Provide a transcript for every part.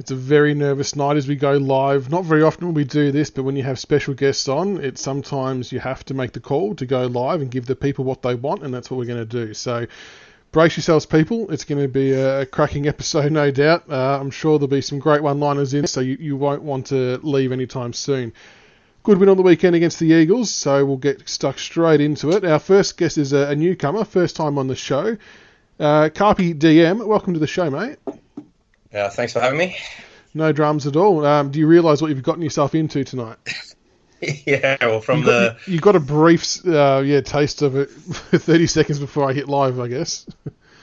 It's a very nervous night as we go live. Not very often we do this, but when you have special guests on, it's sometimes you have to make the call to go live and give the people what they want, and that's what we're going to do. So brace yourselves, people. It's going to be a cracking episode, no doubt. I'm sure there'll be some great one-liners in, so you won't want to leave anytime soon. Good win on the weekend against the Eagles, so we'll get stuck straight into it. Our first guest is a newcomer, first time on the show. Karp3, welcome to the show, mate. Thanks for having me. No dramas at all. Do you realise what you've gotten yourself into tonight? Yeah, well, you got a brief taste of it 30 seconds before I hit live, I guess.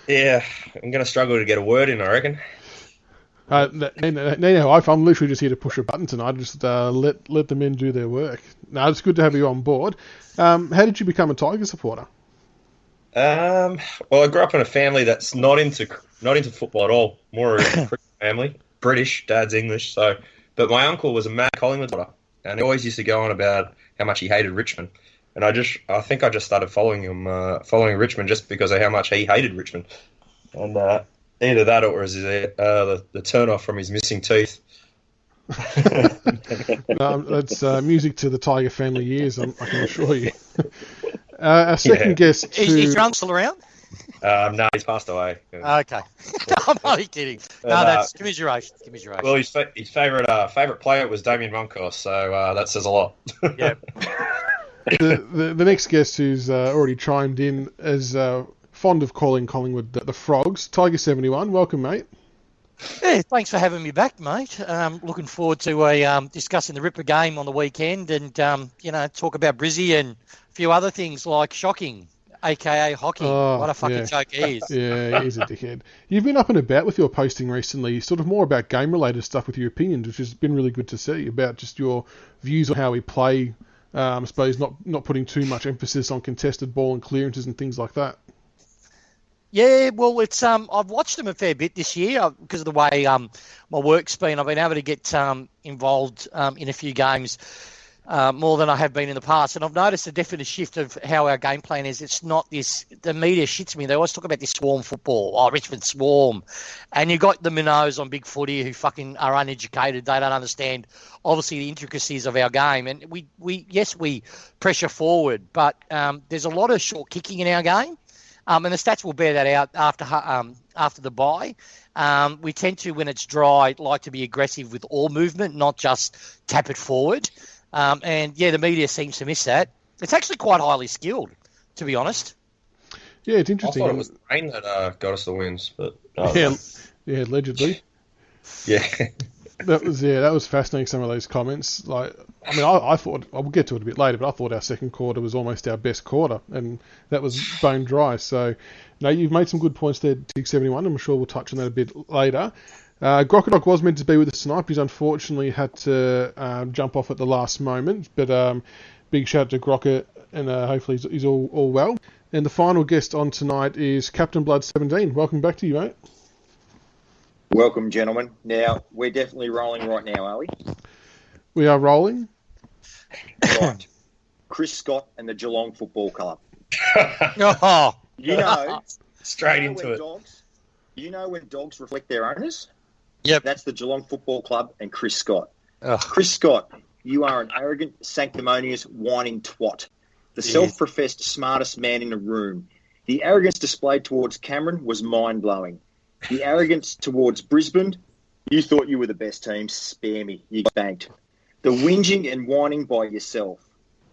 Yeah, I'm going to struggle to get a word in, I reckon. I'm literally just here to push a button tonight. Just let the men do their work. No, it's good to have you on board. How did you become a Tiger supporter? Well, I grew up in a family that's not into football at all. More a cricket family. British, dad's English. But my uncle was a mad Collingwood supporter, and he always used to go on about how much he hated Richmond. And I think I just started following him, following Richmond just because of how much he hated Richmond. And either that or was the turn off from his missing teeth. That's music to the Tiger family years, I can assure you. Our second guest... Is your uncle still around? No, he's passed away. Okay. I'm only kidding. No, that's commiseration. Well, his favourite player was Damien Moncourt, so that says a lot. Yeah. The next guest who's already chimed in is fond of calling Collingwood the Frogs, Tiger71. Welcome, mate. Yeah, thanks for having me back, mate. Looking forward to discussing the Ripper game on the weekend and, talk about Brizzy and a few other things like shocking, a.k.a. hockey. What a fucking joke he is. Yeah, he's a dickhead. You've been up and about with your posting recently, sort of more about game-related stuff with your opinions, which has been really good to see, about just your views on how we play, I suppose not putting too much emphasis on contested ball and clearances and things like that. Yeah, well, it's I've watched them a fair bit this year because of the way my work's been. I've been able to get involved in a few games more than I have been in the past, and I've noticed a definite shift of how our game plan is. It's not this. The media shits me. They always talk about this swarm football. Richmond swarm, and you got the minnows on BigFooty who fucking are uneducated. They don't understand obviously the intricacies of our game, and we pressure forward, but there's a lot of short kicking in our game. And the stats will bear that out after the bye. We tend to, when it's dry, like to be aggressive with all movement, not just tap it forward. The media seems to miss that. It's actually quite highly skilled, to be honest. Yeah, it's interesting. I thought it was the rain that got us the wins, but yeah, allegedly. Yeah. That was fascinating. Some of those comments, I thought we'll get to it a bit later, but I thought our second quarter was almost our best quarter, and that was bone dry. So, you've made some good points there, Tiger71. I'm sure we'll touch on that a bit later. Grockadock was meant to be with us tonight, but he's unfortunately had to jump off at the last moment. But big shout out to Grocka, and hopefully he's all well. And the final guest on tonight is Captain Blood17. Welcome back to you, mate. Welcome, gentlemen. Now, we're definitely rolling right now, are we? We are rolling. Right. Chris Scott and the Geelong Football Club. Straight into it. When dogs reflect their owners? Yep. That's the Geelong Football Club and Chris Scott. Ugh. Chris Scott, you are an arrogant, sanctimonious, whining twat. The self-professed smartest man in the room. The arrogance displayed towards Cameron was mind-blowing. The arrogance towards Brisbane, you thought you were the best team. Spare me. You got banked. The whinging and whining by yourself,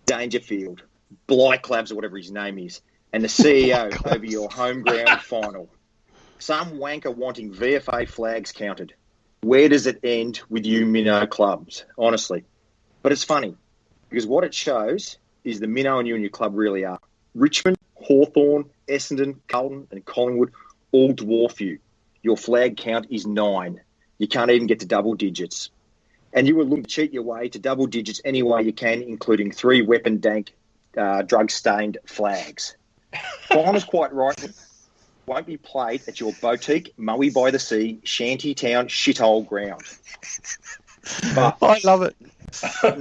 Dangerfield, Blyclabs or whatever his name is, and the CEO over your home ground final. Some wanker wanting VFA flags counted. Where does it end with you minnow clubs, honestly? But it's funny, because what it shows is the minnow and you and your club really are. Richmond, Hawthorn, Essendon, Carlton and Collingwood all dwarf you. Your flag count is 9. You can't even get to double digits. And you were looking to cheat your way to double digits any way you can, including 3 weapon dank, drug-stained flags. Finals quite right won't be played at your boutique, Maui by the Sea, shanty town shithole ground. But I love it.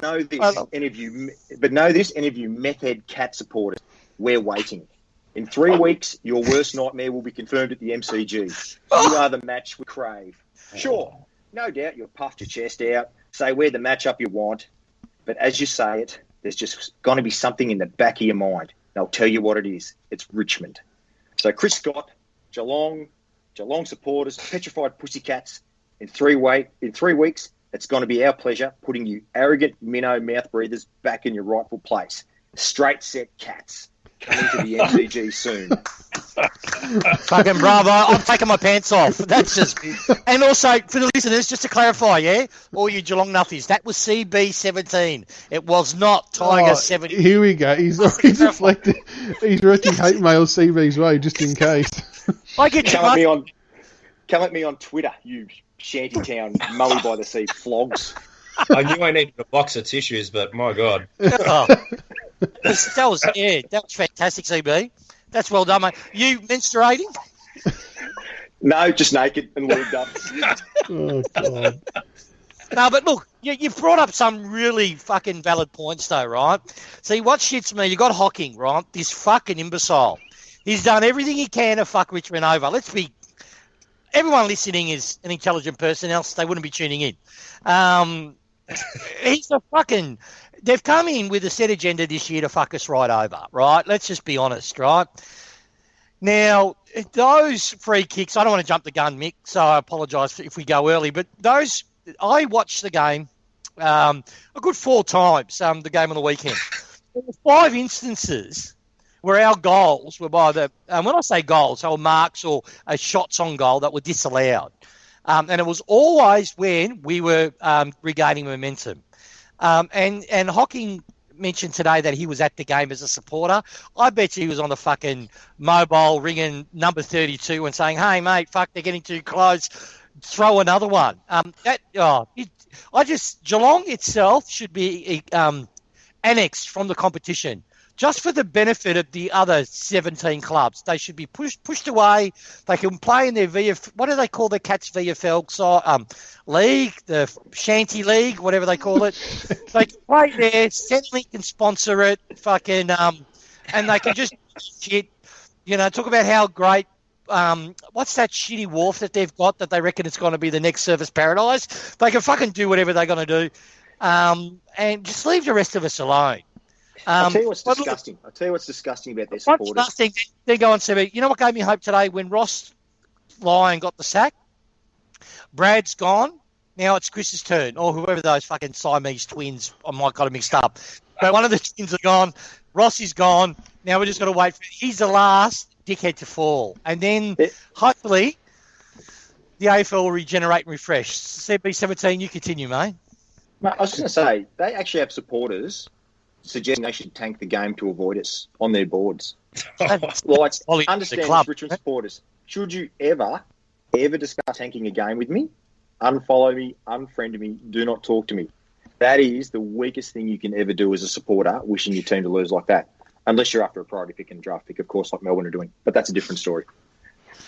Know this, any of you meth head cat supporters, we're waiting. In 3 weeks, your worst nightmare will be confirmed at the MCG. You are the match we crave. Sure, No doubt you'll puff your chest out, say we're the matchup you want, but as you say it, there's just going to be something in the back of your mind. And I'll tell you what it is. It's Richmond. So Chris Scott, Geelong supporters, petrified pussycats, in 3 weeks, it's going to be our pleasure putting you arrogant minnow mouth breathers back in your rightful place. Straight set cats. Coming to the MCG soon. Fucking bravo. I'm taking my pants off. That's just... And also, for the listeners, just to clarify, yeah? All you Geelong nuffies, that was CB17. It was not Tiger71. Here we go. He's already deflected. He's directing hate mail CB's way, just in case. I get Come at me on Twitter, you shantytown Mully by the Sea flogs. I knew I needed a box of tissues, but my God. Oh. That was fantastic, CB. That's well done, mate. You menstruating? No, just naked and lubed up. Oh, God. No, but look, you've brought up some really fucking valid points, though, right? See, what shits me, you got Hocking, right? This fucking imbecile. He's done everything he can to fuck Richmond over. Everyone listening is an intelligent person, else they wouldn't be tuning in. He's a fucking... They've come in with a set agenda this year to fuck us right over, right? Let's just be honest, right? Now, those free kicks, I don't want to jump the gun, Mick, so I apologise if we go early, but I watched the game a good 4 times, the game on the weekend. There were 5 instances where our goals were by when I say goals, they were marks or shots on goal that were disallowed. And it was always when we were regaining momentum. And Hocking mentioned today that he was at the game as a supporter. I bet you he was on the fucking mobile ringing number 32 and saying, hey, mate, fuck, they're getting too close. Throw another one. Geelong itself should be annexed from the competition. Just for the benefit of the other 17 clubs. They should be pushed away. They can play in their what do they call their Cats VFL league, the Shanty League, whatever they call it. They can play there, Centrelink can sponsor it, fucking, and they can just shit, talk about how great, what's that shitty wharf that they've got that they reckon it's going to be the next Surfers Paradise? They can fucking do whatever they're going to do, and just leave the rest of us alone. I'll tell you what's disgusting. I'll tell you what's disgusting about their supporters. Disgusting. They're going to you know what gave me hope today? When Ross Lyon got the sack, Brad's gone. Now it's Chris's turn, or whoever those fucking Siamese twins, I might got them mixed up. But one of the twins are gone. Ross is gone. Now we're just going to wait for he's the last dickhead to fall. And then hopefully the AFL will regenerate and refresh. CB17, you continue, mate. Mate, I was just going to say, they actually have supporters suggesting they should tank the game to avoid us on their boards. Understand this, Richmond supporters. Should you ever discuss tanking a game with me, unfollow me, unfriend me, do not talk to me. That is the weakest thing you can ever do as a supporter, wishing your team to lose like that. Unless you're after a priority pick and draft pick, of course, like Melbourne are doing. But that's a different story.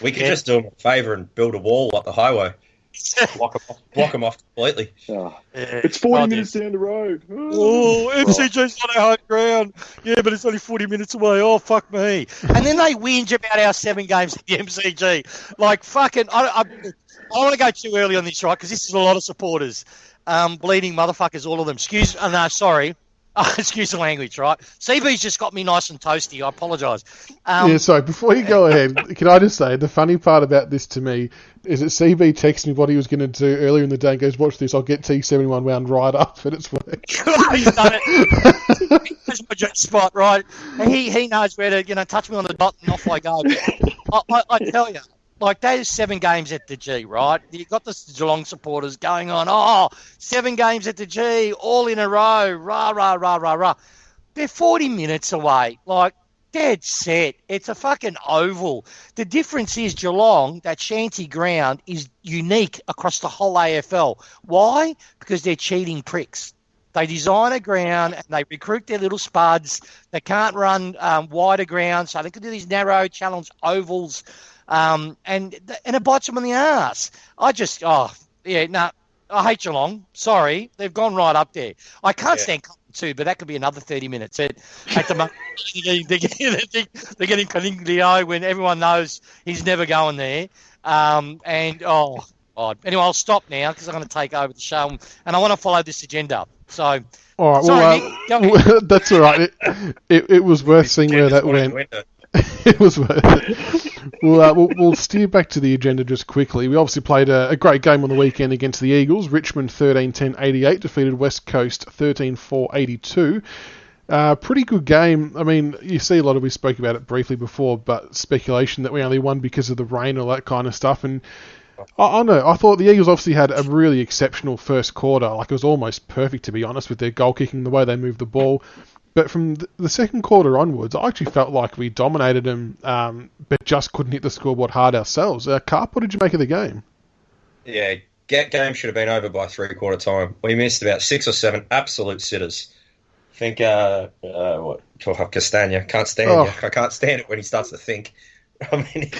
We could just do them a favour and build a wall like the highway. Block them off completely. Oh. It's 40 minutes down the road. MCG's not our home ground. Yeah, but it's only 40 minutes away. Oh, fuck me. And then they whinge about our 7 games at the MCG. Like, fucking... I don't want to go too early on this, right, because this is a lot of supporters. Bleeding motherfuckers, all of them. Excuse the language, right? CB's just got me nice and toasty. I apologise. Sorry, before you go ahead, can I just say, the funny part about this to me is that CB texted me what he was going to do earlier in the day and goes, watch this, I'll get T71 wound right up, and it's worked. He's done it. That's my G spot, right? He knows where to, touch me on the dot and off I go. I tell you. Like, that is 7 games at the G, right? You've got the Geelong supporters going on, 7 games at the G, all in a row, rah, rah, rah, rah, rah. They're 40 minutes away, like, dead set. It's a fucking oval. The difference is Geelong, that shanty ground, is unique across the whole AFL. Why? Because they're cheating pricks. They design a ground and they recruit their little spuds. They can't run wider grounds, so they can do these narrow challenge ovals. And it bites them in the ass. I hate Geelong. Sorry, they've gone right up there. I can't stand Karp3 too, but that could be another 30 minutes. At the moment, they're getting Caniglio when everyone knows he's never going there. Right. Anyway, I'll stop now because I'm going to take over the show and I want to follow this agenda. So, All right, sorry, well, Nick, go ahead. that's all right. It was worth seeing where that went. It was worth it. We'll steer back to the agenda just quickly. We obviously played a great game on the weekend against the Eagles. Richmond 13-10-88 defeated West Coast 13-4-82. Pretty good game. I mean, you see a lot of, we spoke about it briefly before, but speculation that we only won because of the rain, all that kind of stuff. And I know, I thought the Eagles obviously had a really exceptional first quarter. Like, it was almost perfect, to be honest, with their goal kicking, the way they moved the ball. But from the second quarter onwards, I actually felt like we dominated them, but just couldn't hit the scoreboard hard ourselves. Karp, what did you make of the game? Yeah, game should have been over by three-quarter time. We missed about 6 or 7 absolute sitters. I think, Castagna. Can't stand you. I can't stand it when he starts to think. I mean,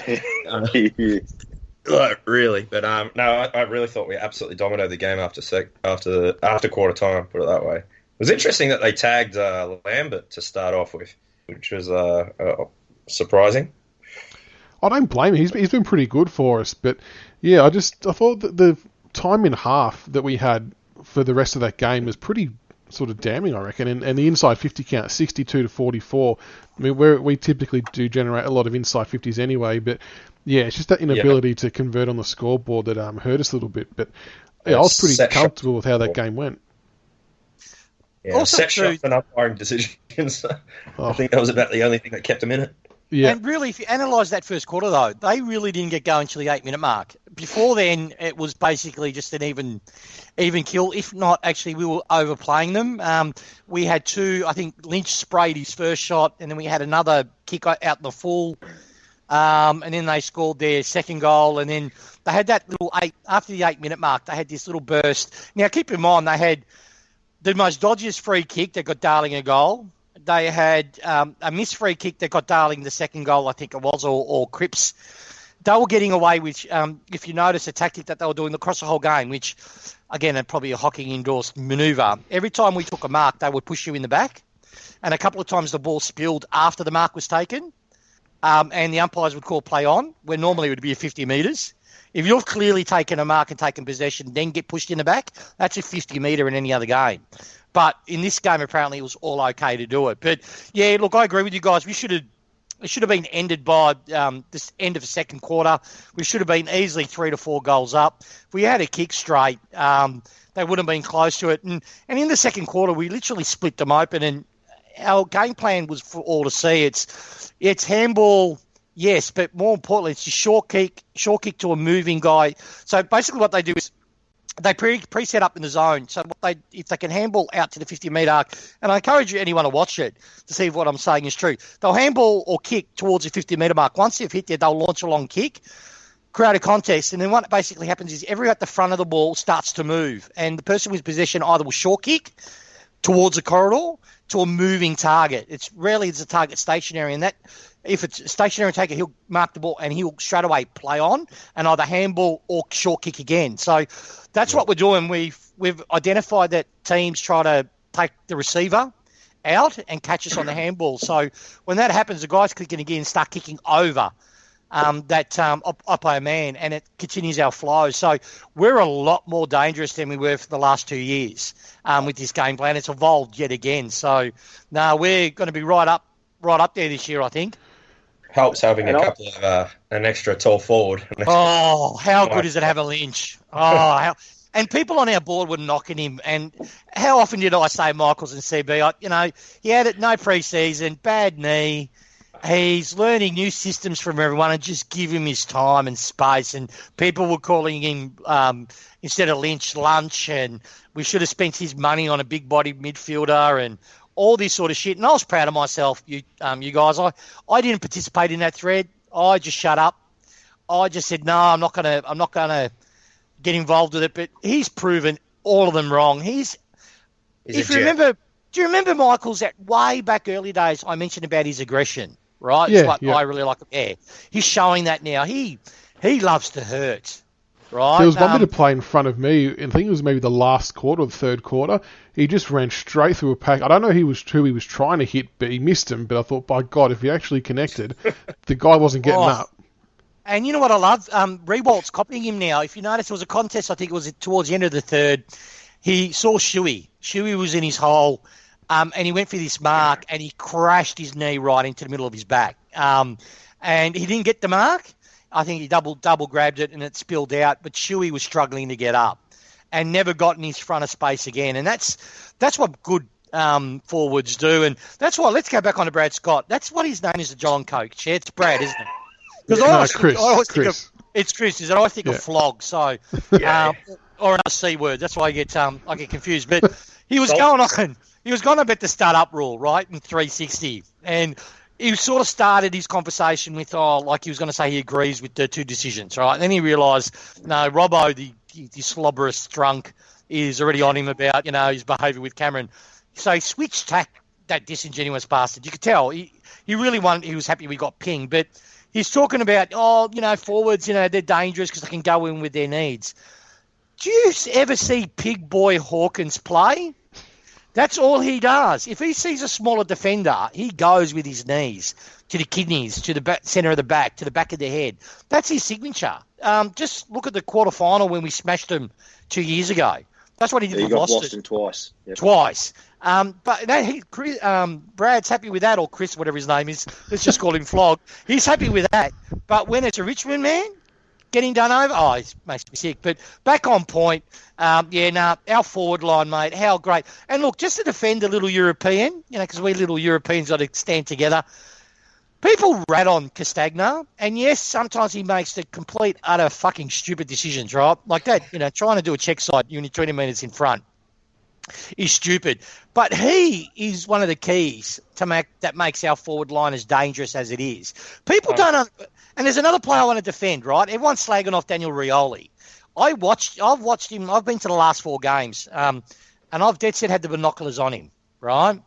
really. But no, I really thought we absolutely dominated the game after quarter time, put it that way. It was interesting that they tagged Lambert to start off with, which was surprising. I don't blame him. He's been pretty good for us. But, yeah, I thought that the time in half that we had for the rest of that game was pretty sort of damning, I reckon. And the inside 50 count, 62-44. I mean, we typically do generate a lot of inside 50s anyway. But, yeah, it's just that inability to convert on the scoreboard that hurt us a little bit. But, yeah, I was pretty comfortable with how that game went. Yeah, also set shots and umpiring decisions. I think that was about the only thing that kept them in it. Yeah. And really, if you analyse that first quarter, though, they really didn't get going until the 8-minute mark. Before then, it was basically just an even kill. If not, actually, we were overplaying them. We had 2, I think Lynch sprayed his first shot, and then we had another kick out in the full. And then they scored their second goal, and then they had that little after the 8-minute mark, they had this little burst. Now, keep in mind, they had the most dodgiest free kick that got Darling a goal. They had a missed free kick that got Darling the second goal, I think it was, or Cripps. They were getting away with, if you notice, a tactic that they were doing across the whole game, which, again, probably a hockey-endorsed manoeuvre. Every time we took a mark, they would push you in the back. And a couple of times the ball spilled after the mark was taken. And the umpires would call play on, where normally it would be a 50 metres. If you've clearly taken a mark and taken possession, then get pushed in the back, that's a 50-metre in any other game. But in this game, apparently, it was all okay to do it. But, yeah, look, I agree with you guys. It should have been ended by this end of the second quarter. We should have been easily 3 to 4 goals up. If we had a kick straight, they would have been close to it. And in the second quarter, we literally split them open, and our game plan was for all to see. It's handball. Yes, but more importantly, it's a short kick to a moving guy. So basically what they do is they pre-set up in the zone. So if they can handball out to the 50-metre arc, and I encourage anyone to watch it to see if what I'm saying is true. They'll handball or kick towards the 50-metre mark. Once they've hit there, they'll launch a long kick, create a contest, and then what basically happens is everyone at the front of the ball starts to move, and the person with possession either will short kick towards a corridor to a moving target. It's rarely is a target stationary, and that if it's a stationary taker, he'll mark the ball and he'll straight away play on and either handball or short kick again. So that's what we're doing. We've identified that teams try to take the receiver out and catch us on the handball. So when that happens, the guys kicking again and start kicking over up our man, and it continues our flow. So we're a lot more dangerous than we were for the last 2 years with this game plan. It's evolved yet again. So no, we're going to be right up there this year, I think. Helps having a couple of an extra tall forward. Oh, how good is it to have a Lynch? And people on our board were knocking him. And how often did I say Michaels and CB? He had it no pre-season, bad knee. He's learning new systems from everyone, and just give him his time and space. And people were calling him, instead of Lynch, lunch, and we should have spent his money on a big-bodied midfielder and all this sort of shit. And I was proud of myself, you guys. I didn't participate in that thread. I just shut up. I just said, no, I'm not gonna get involved with it. But he's proven all of them wrong. Do you remember Michael's that way back early days? I mentioned about his aggression, right? Yeah, I really like it. Yeah, he's showing that now. He loves to hurt. Right. There was one bit of play in front of me, and I think it was maybe the last quarter or the third quarter. He just ran straight through a pack. I don't know who he was trying to hit, but he missed him. But I thought, by God, if he actually connected, the guy wasn't getting up. And you know what I love? Rewalt's copying him now. If you notice, there was a contest, I think it was towards the end of the third. He saw Shuey. Shuey was in his hole, and he went for this mark, and he crashed his knee right into the middle of his back. And he didn't get the mark. I think he double grabbed it, and it spilled out. But Shuey was struggling to get up and never got in his front of space again. And that's what good forwards do. And that's why, let's go back on to Brad Scott. That's what his name is, the Geelong coach. Yeah, it's Brad, isn't it? Because Chris. It's Chris. Is it? I think of flog. So, or another C word. That's why I get confused. But he was going on. He was going about the start up rule, right, in 360, and he sort of started his conversation with, like he was going to say he agrees with the two decisions, right? And then he realised, no, Robbo, the slobberous drunk, is already on him about his behaviour with Cameron. So he switched tack, that disingenuous bastard. You could tell he really wanted. He was happy we got pinged, but. He's talking about, forwards, they're dangerous because they can go in with their needs. Do you ever see Pig Boy Hawkins play? That's all he does. If he sees a smaller defender, he goes with his knees to the kidneys, to the centre of the back, to the back of the head. That's his signature. Just look at the quarterfinal when we smashed them 2 years ago. That's what he did with Boston twice. Yep. Twice. But Brad's happy with that, or Chris, whatever his name is. Let's just call him Flog. He's happy with that. But when it's a Richmond man getting done over, it makes me sick. But back on point, our forward line, mate, how great. And look, just to defend a little European, because we little Europeans got to stand together. People rat on Castagna, and yes, sometimes he makes the complete, utter fucking stupid decisions, right? Like that, trying to do a check side, you're 20 metres in front. Is stupid. But he is one of the keys that makes our forward line as dangerous as it is. People don't... And there's another player I want to defend, right? Everyone's slagging off Daniel Rioli. I've watched him. I've been to the last 4 games, and I've dead set had the binoculars on him, right?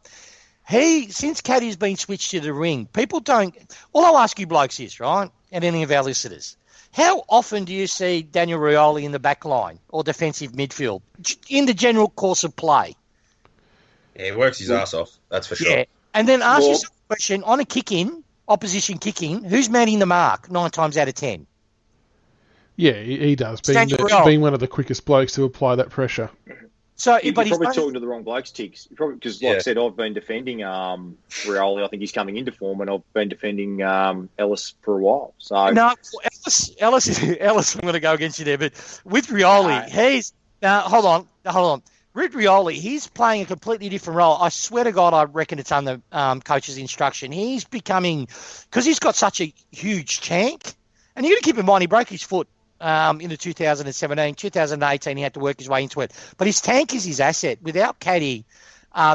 Since Caddy's been switched to the ring, people don't... All I'll ask you blokes is, right, and any of our listeners, how often do you see Daniel Rioli in the back line or defensive midfield in the general course of play? Yeah, he works his ass off, that's for sure. Yeah. And then ask yourself a question, on a kick-in, opposition kick-in, who's manning the mark 9 times out of 10? Yeah, he does, being one of the quickest blokes to apply that pressure. So, you're probably talking to the wrong blokes, Tiggs. Because, like I said, I've been defending Rioli. I think he's coming into form, and I've been defending Ellis for a while. So no, Ellis, I'm going to go against you there. But with Rioli, he's hold on. With Rioli, he's playing a completely different role. I swear to God, I reckon it's under coach's instruction. He's becoming, because he's got such a huge tank, and you got to keep in mind he broke his foot. In the 2017, 2018, he had to work his way into it. But his tank is his asset. Without Caddy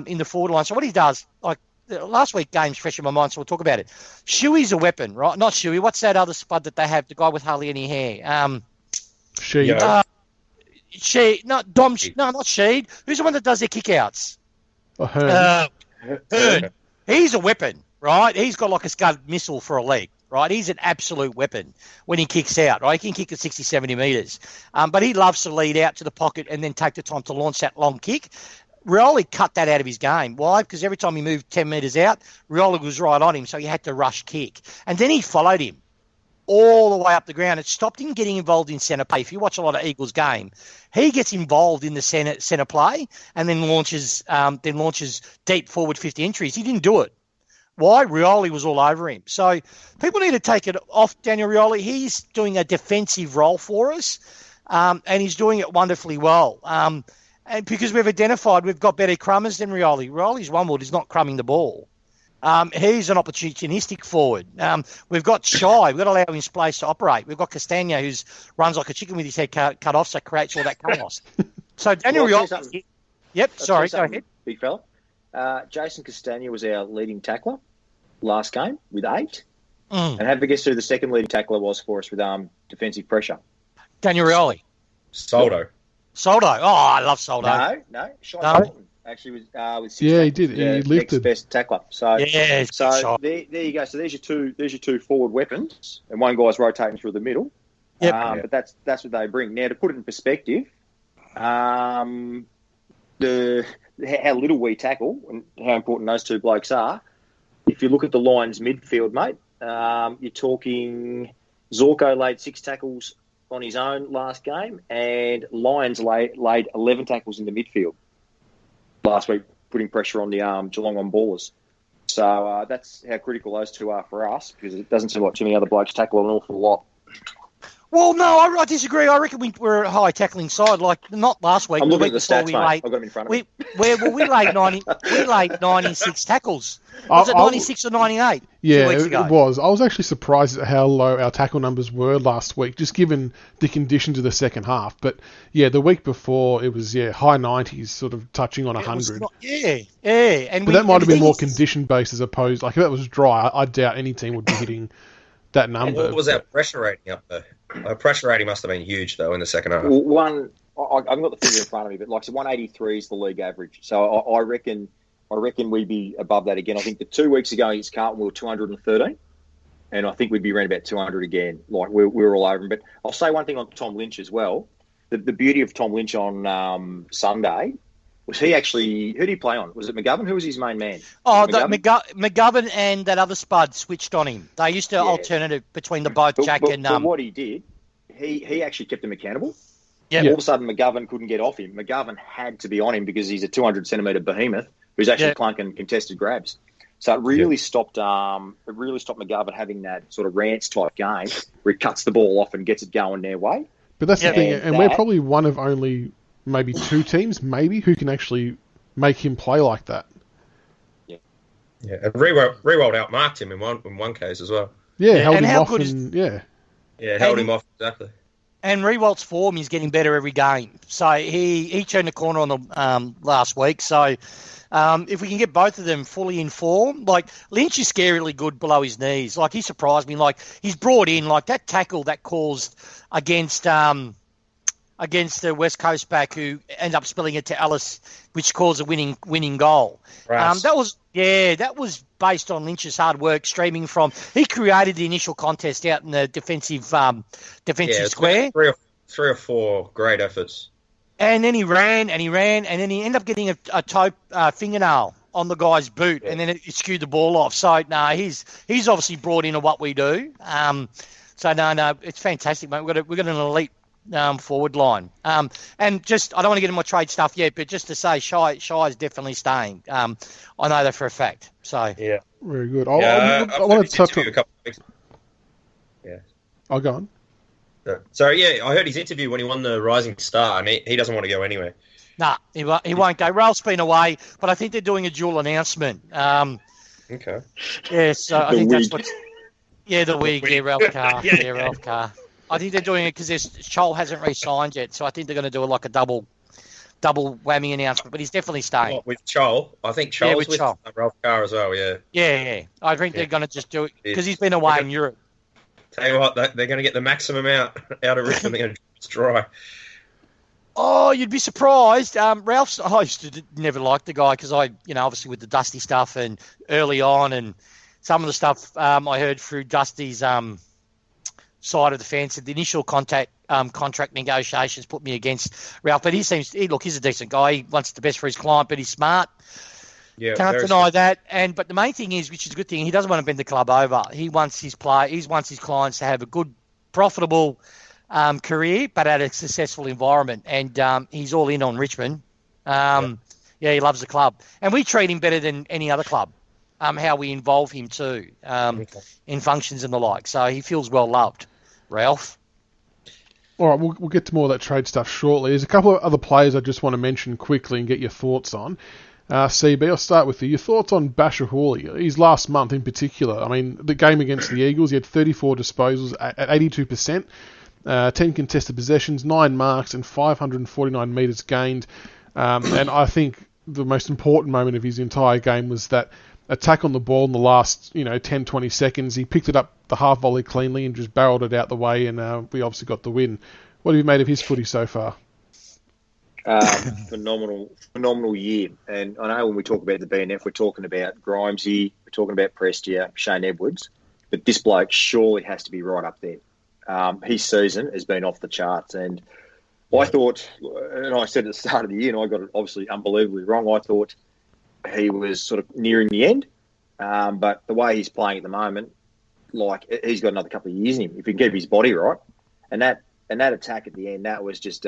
in the forward line, so what he does, like last week game's fresh in my mind, so we'll talk about it. Shuey's a weapon, right? Not Shuey. What's that other spud that they have? The guy with hardly any hair. Sheed. Sheed. Not Sheed. Who's the one that does their kickouts? Hearn. He's a weapon, right? He's got like a Scud missile for a leg. Right, he's an absolute weapon when he kicks out. Right, he can kick at 60, 70 metres. But he loves to lead out to the pocket and then take the time to launch that long kick. Rioli cut that out of his game. Why? Because every time he moved 10 metres out, Rioli was right on him, so he had to rush kick. And then he followed him all the way up the ground. It stopped him getting involved in centre play. If you watch a lot of Eagles game, he gets involved in the centre play and then launches deep forward 50 entries. He didn't do it. Why? Rioli was all over him. So people need to take it off Daniel Rioli. He's doing a defensive role for us, and he's doing it wonderfully well. And because we've identified we've got better crummers than Rioli. Rioli's one word is not crumbing the ball. He's an opportunistic forward. We've got Shy. We've got to allow him space to operate. We've got Castagna, who runs like a chicken with his head cut off, so creates all that chaos. So Daniel Rioli... Yep, sorry, go ahead. Big fella. Jason Castagna was our leading tackler last game with 8. And have a guess who the second leading tackler was for us with defensive pressure? Daniel Rioli. Soldo. Oh, I love Soldo. No. Sean Bolton actually was with 6. Yeah, he did. He lifted. Best tackler. So yeah, there you go. So there's your two forward weapons, and one guy's rotating through the middle. Yep. But that's what they bring. Now to put it in perspective, how little we tackle and how important those two blokes are. If you look at the Lions midfield, mate, you're talking Zorko laid 6 tackles on his own last game, and Lyons laid 11 tackles in the midfield last week, putting pressure on the Geelong on ballers. So that's how critical those two are for us, because it doesn't seem like too many other blokes tackle an awful lot. Well, no, I disagree. I reckon we're a high tackling side. Like, not last week. I'm looking at the before stats, mate. I've got them in front of me. We laid 96 tackles. Was it 96 or 98? Yeah, 2 weeks ago? It was. I was actually surprised at how low our tackle numbers were last week, just given the conditions of the second half. But, yeah, the week before, it was, high 90s, sort of touching on 100. Yeah. But that might have been more condition-based as opposed... Like, if that was dry, I doubt any team would be hitting that number. And what was our pressure rating up there? Our pressure rating must have been huge, though, in the second half. Well, I haven't got the figure in front of me, but like, so 183 is the league average. So I reckon we'd be above that again. I think the 2 weeks ago against Carlton we were 213, and I think we'd be around about 200 again. Like, we were all over him. But I'll say one thing on Tom Lynch as well. The beauty of Tom Lynch on Sunday was who did he play on? Was it McGovern? Who was his main man? Oh, McGovern and that other spud switched on him. They used to alternate between the both, Jack and... But what he did, he actually kept him accountable. Yeah. All of a sudden, McGovern couldn't get off him. McGovern had to be on him because he's a 200-centimetre behemoth who's actually clunking contested grabs. So it really stopped. It really stopped McGovern having that sort of Rance type game where he cuts the ball off and gets it going their way. But that's the thing, and we're probably one of only maybe 2 teams, who can actually make him play like that. Yeah, and Rewald outmarked him in one case as well. Yeah, held him off. Held him off exactly. And Rewalt's form is getting better every game. So he turned the corner on the last week. So if we can get both of them fully in form, like Lynch is scarily good below his knees. Like, he surprised me. Like, he's brought in, like, that tackle that caused against the West Coast back who ended up spilling it to Ellis, which caused a winning goal. That was based on Lynch's hard work, streaming from... He created the initial contest out in the defensive square. Three or four great efforts. And then he ran, and then he ended up getting a toe fingernail on the guy's boot, and then it skewed the ball off. So, he's obviously brought into what we do. It's fantastic, mate. We've got an elite forward line. And just, I don't want to get into my trade stuff yet, but just to say, Shy is definitely staying. I know that for a fact. So yeah, very good. I want to touch on a couple of weeks. Yeah, I'll go on. So I heard his interview when he won the Rising Star, and he doesn't want to go anywhere. Nah, he won't go. Ralph's been away, but I think they're doing a dual announcement. Okay. Yeah, so I think that's what. Yeah, the wig. Yeah, Ralph Carr. Ralph Carr. I think they're doing it because Chol hasn't re-signed yet, so I think they're going to do like a double whammy announcement. But he's definitely staying. What, with Chol? I think Chol's with Ralph Carr as well. Yeah. Yeah. I think they're going to just do it because he's been away in Europe. Tell you what, they're going to get the maximum out of Richmond. They're going to dry. Oh, you'd be surprised. Ralph's. I used to never like the guy because obviously with the Dusty stuff and early on, and some of the stuff I heard through Dusty's side of the fence, the initial contract negotiations put me against Ralph. But he's a decent guy. He wants the best for his client, but he's smart. Yeah, can't deny that. But the main thing is, which is a good thing, he doesn't want to bend the club over. He wants his clients to have a good, profitable career, but at a successful environment. And he's all in on Richmond. He loves the club, and we treat him better than any other club. How we involve him too in functions and the like. So he feels well loved. Ralph. All right, we'll get to more of that trade stuff shortly. There's a couple of other players I just want to mention quickly and get your thoughts on. CB, I'll start with you. Your thoughts on Basher Hawley, his last month in particular. I mean, the game against the Eagles, he had 34 disposals at 82%, 10 contested possessions, 9 marks, and 549 metres gained. And I think the most important moment of his entire game was that attack on the ball in the last 10, 20 seconds. He picked it up the half volley cleanly and just barreled it out the way, and we obviously got the win. What have you made of his footy so far? Phenomenal year. And I know when we talk about the BNF, we're talking about Grimesy, we're talking about Prestia, Shane Edwards, but this bloke surely has to be right up there. His season has been off the charts, and I thought, and I said at the start of the year, and I got it obviously unbelievably wrong, I thought he was sort of nearing the end, but the way he's playing at the moment, like he's got another couple of years in him if he can keep his body right. And that attack at the end, that was just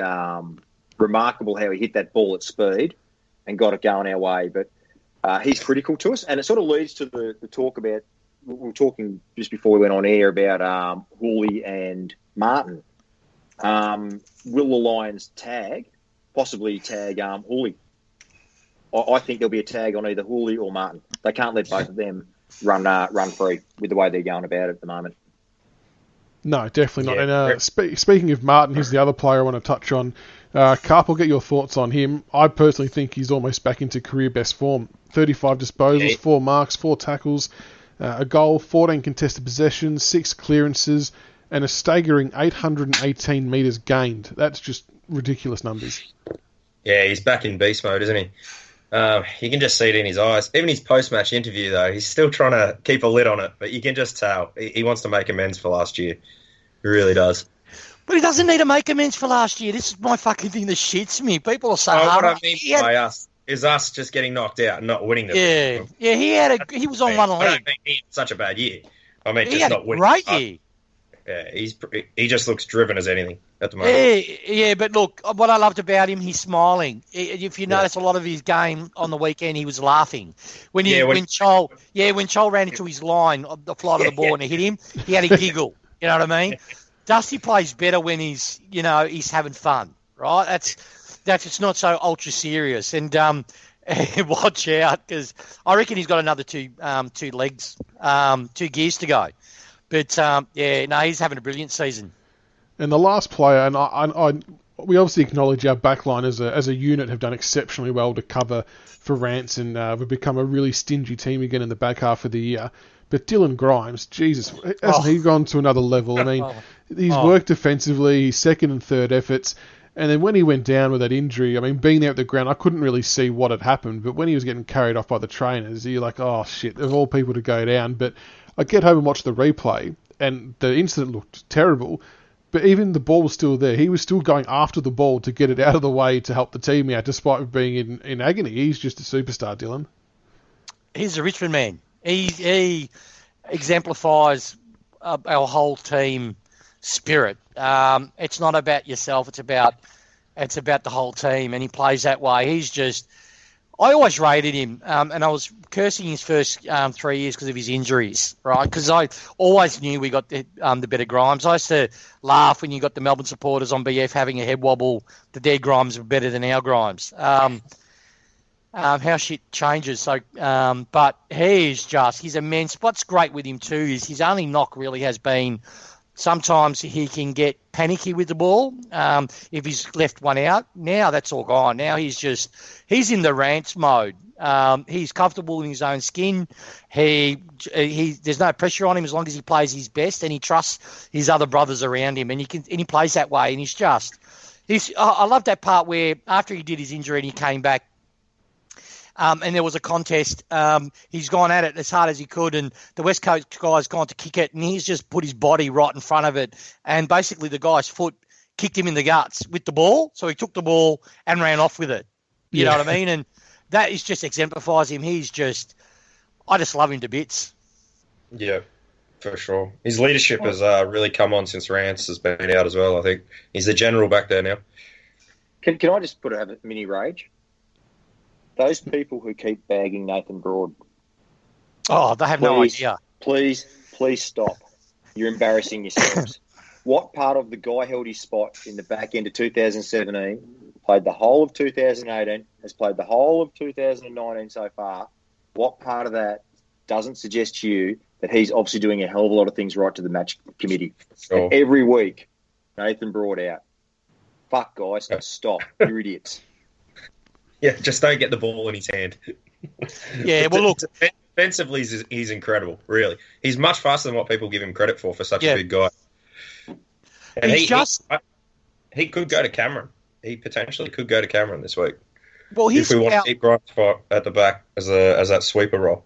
remarkable how he hit that ball at speed and got it going our way. But he's critical to us, and it sort of leads to the talk about, we were talking just before we went on air about Hooley and Martin. Will the Lions possibly tag Hooley? I think there'll be a tag on either Hooley or Martin. They can't let both of them run free with the way they're going about it at the moment. No, definitely not. And speaking of Martin, here's the other player I want to touch on. Karp, I'll get your thoughts on him. I personally think he's almost back into career best form. 35 disposals, 4 marks, 4 tackles, a goal, 14 contested possessions, 6 clearances, and a staggering 818 metres gained. That's just ridiculous numbers. Yeah, he's back in beast mode, isn't he? You can just see it in his eyes. Even his post-match interview, though, he's still trying to keep a lid on it, but you can just tell he wants to make amends for last year. He really does. But he doesn't need to make amends for last year. This is my fucking thing that shits me. People are saying, what I mean by us is us just getting knocked out and not winning. Yeah, he was on one leg. I don't think he had such a bad year. I mean, he just had not a winning. great year. Yeah, he just looks driven as anything at the moment. Yeah, but look, what I loved about him, he's smiling. If you notice a lot of his game on the weekend, he was laughing. When Chol ran into his line, the flight of the ball, and he hit him, he had a giggle. You know what I mean? Dusty plays better when he's having fun, right? That's it's not so ultra serious. And watch out, because I reckon he's got another two legs, 2 gears to go. But, he's having a brilliant season. And the last player, and we obviously acknowledge our backline as a unit have done exceptionally well to cover for Rance, and we've become a really stingy team again in the back half of the year. But Dylan Grimes, Jesus, hasn't he gone to another level? I mean, he's worked defensively, his second and third efforts, and then when he went down with that injury, I mean, being there at the ground, I couldn't really see what had happened, but when he was getting carried off by the trainers, you're like, oh shit, of all people to go down. But I get home and watch the replay, and the incident looked terrible, but even the ball was still there. He was still going after the ball to get it out of the way to help the team out, despite being in agony. He's just a superstar, Dylan. He's a Richmond man. He exemplifies our whole team spirit. It's not about yourself. It's about the whole team, and he plays that way. I always rated him, and I was cursing his first 3 years because of his injuries, right? Because I always knew we got the better Grimes. I used to laugh when you got the Melbourne supporters on BF having a head wobble that their Grimes were better than our Grimes. How shit changes. So, but he's immense. What's great with him too is his only knock really has been sometimes he can get panicky with the ball if he's left one out. Now that's all gone. Now he's in the Rance mode. He's comfortable in his own skin. There's no pressure on him as long as he plays his best, and he trusts his other brothers around him, and he plays that way. And I love that part where after he did his injury and he came back. And there was a contest. He's gone at it as hard as he could, and the West Coast guy's gone to kick it, and he's just put his body right in front of it. And basically the guy's foot kicked him in the guts with the ball, so he took the ball and ran off with it. You know what I mean? And that just exemplifies him. I just love him to bits. Yeah, for sure. His leadership has really come on since Rance has been out as well, I think. He's the general back there now. Can I just have a mini rage? Those people who keep bagging Nathan Broad. Oh, they have no idea. Please stop. You're embarrassing yourselves. What part of the guy held his spot in the back end of 2017, played the whole of 2018, has played the whole of 2019 so far? What part of that doesn't suggest to you that he's obviously doing a hell of a lot of things right to the match committee? Sure. And every week, Nathan Broad out. Fuck, guys, stop. You're idiots. Yeah, just don't get the ball in his hand. Yeah, well, look. Defensively, he's incredible, really. He's much faster than what people give him credit for such a big guy. And he could go to Cameron. He potentially could go to Cameron this week. Well, if we want to keep Grimes at the back as that sweeper role.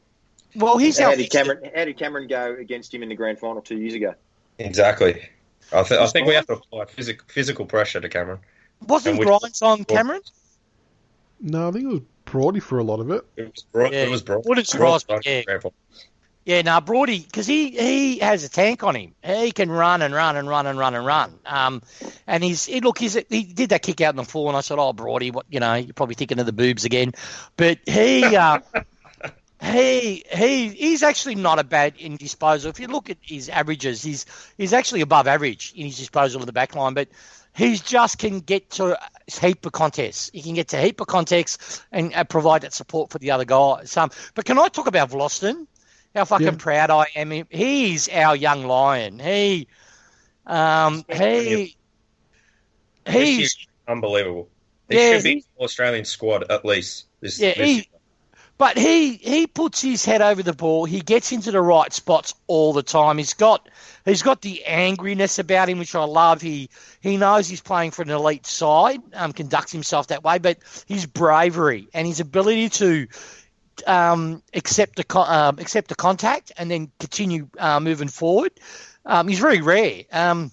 Well, how did Cameron go against him in the grand final 2 years ago? Exactly. I think we have to apply physical pressure to Cameron. Wasn't Grimes on Cameron? No, I think it was Brody for a lot of it. It was Brody. Wouldn't surprise me. Yeah, no, Broady, because he has a tank on him. He can run and run and run and run and run. And he did that kick out in the floor, and I said, "Oh, Broady, what? You know, you're probably thinking of the boobs again." But he's actually not a bad in disposal. If you look at his averages, he's actually above average in his disposal of the back line, but he just can get to a heap of contests. He can get to a heap of contests and provide that support for the other guys. But can I talk about Vlosten? How fucking proud I am. He's our young lion. He's unbelievable. He should be in the Australian squad at least. But he puts his head over the ball. He gets into the right spots all the time. He's got the angriness about him, which I love. He knows he's playing for an elite side, conducts himself that way, but his bravery and his ability to accept the contact and then continue moving forward, he's very rare. I'm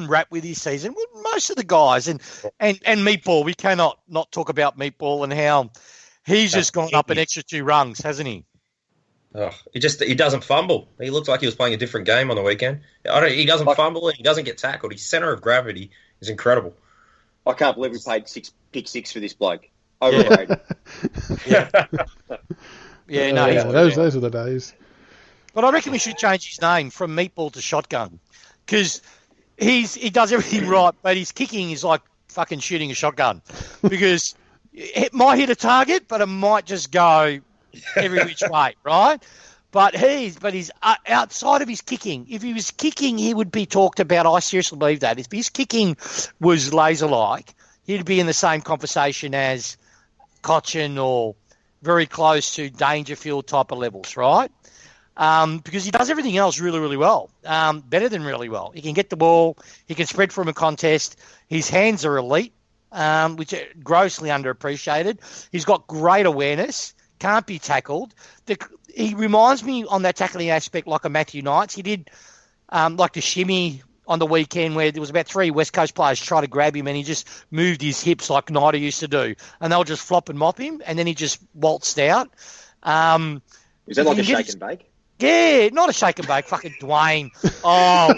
wrapped with his season. Most of the guys and Meatball, we cannot not talk about Meatball and how he's just gone up an extra 2 rungs, hasn't he? Oh, he doesn't fumble. He looks like he was playing a different game on the weekend. He doesn't fumble and he doesn't get tackled. His centre of gravity is incredible. I can't believe we paid pick 6 for this bloke. Overrated. Those are the days. But I reckon we should change his name from Meatball to Shotgun, because he does everything right, but his kicking is like fucking shooting a shotgun, because it might hit a target, but it might just go every which way, right? But he's outside of his kicking. If he was kicking, he would be talked about. I seriously believe that. If his kicking was laser-like, he'd be in the same conversation as Cochin or very close to Dangerfield type of levels, right? Because he does everything else really, really well, better than really well. He can get the ball. He can spread from a contest. His hands are elite, which are grossly underappreciated. He's got great awareness, can't be tackled. He reminds me on that tackling aspect like a Matthew Knights. He did like the shimmy on the weekend where there was about 3 West Coast players try to grab him and he just moved his hips like Knighter used to do. And they'll just flop and mop him, and then he just waltzed out. Is that like a shake and bake? Yeah, not a shake and bake. Fucking Dwayne. I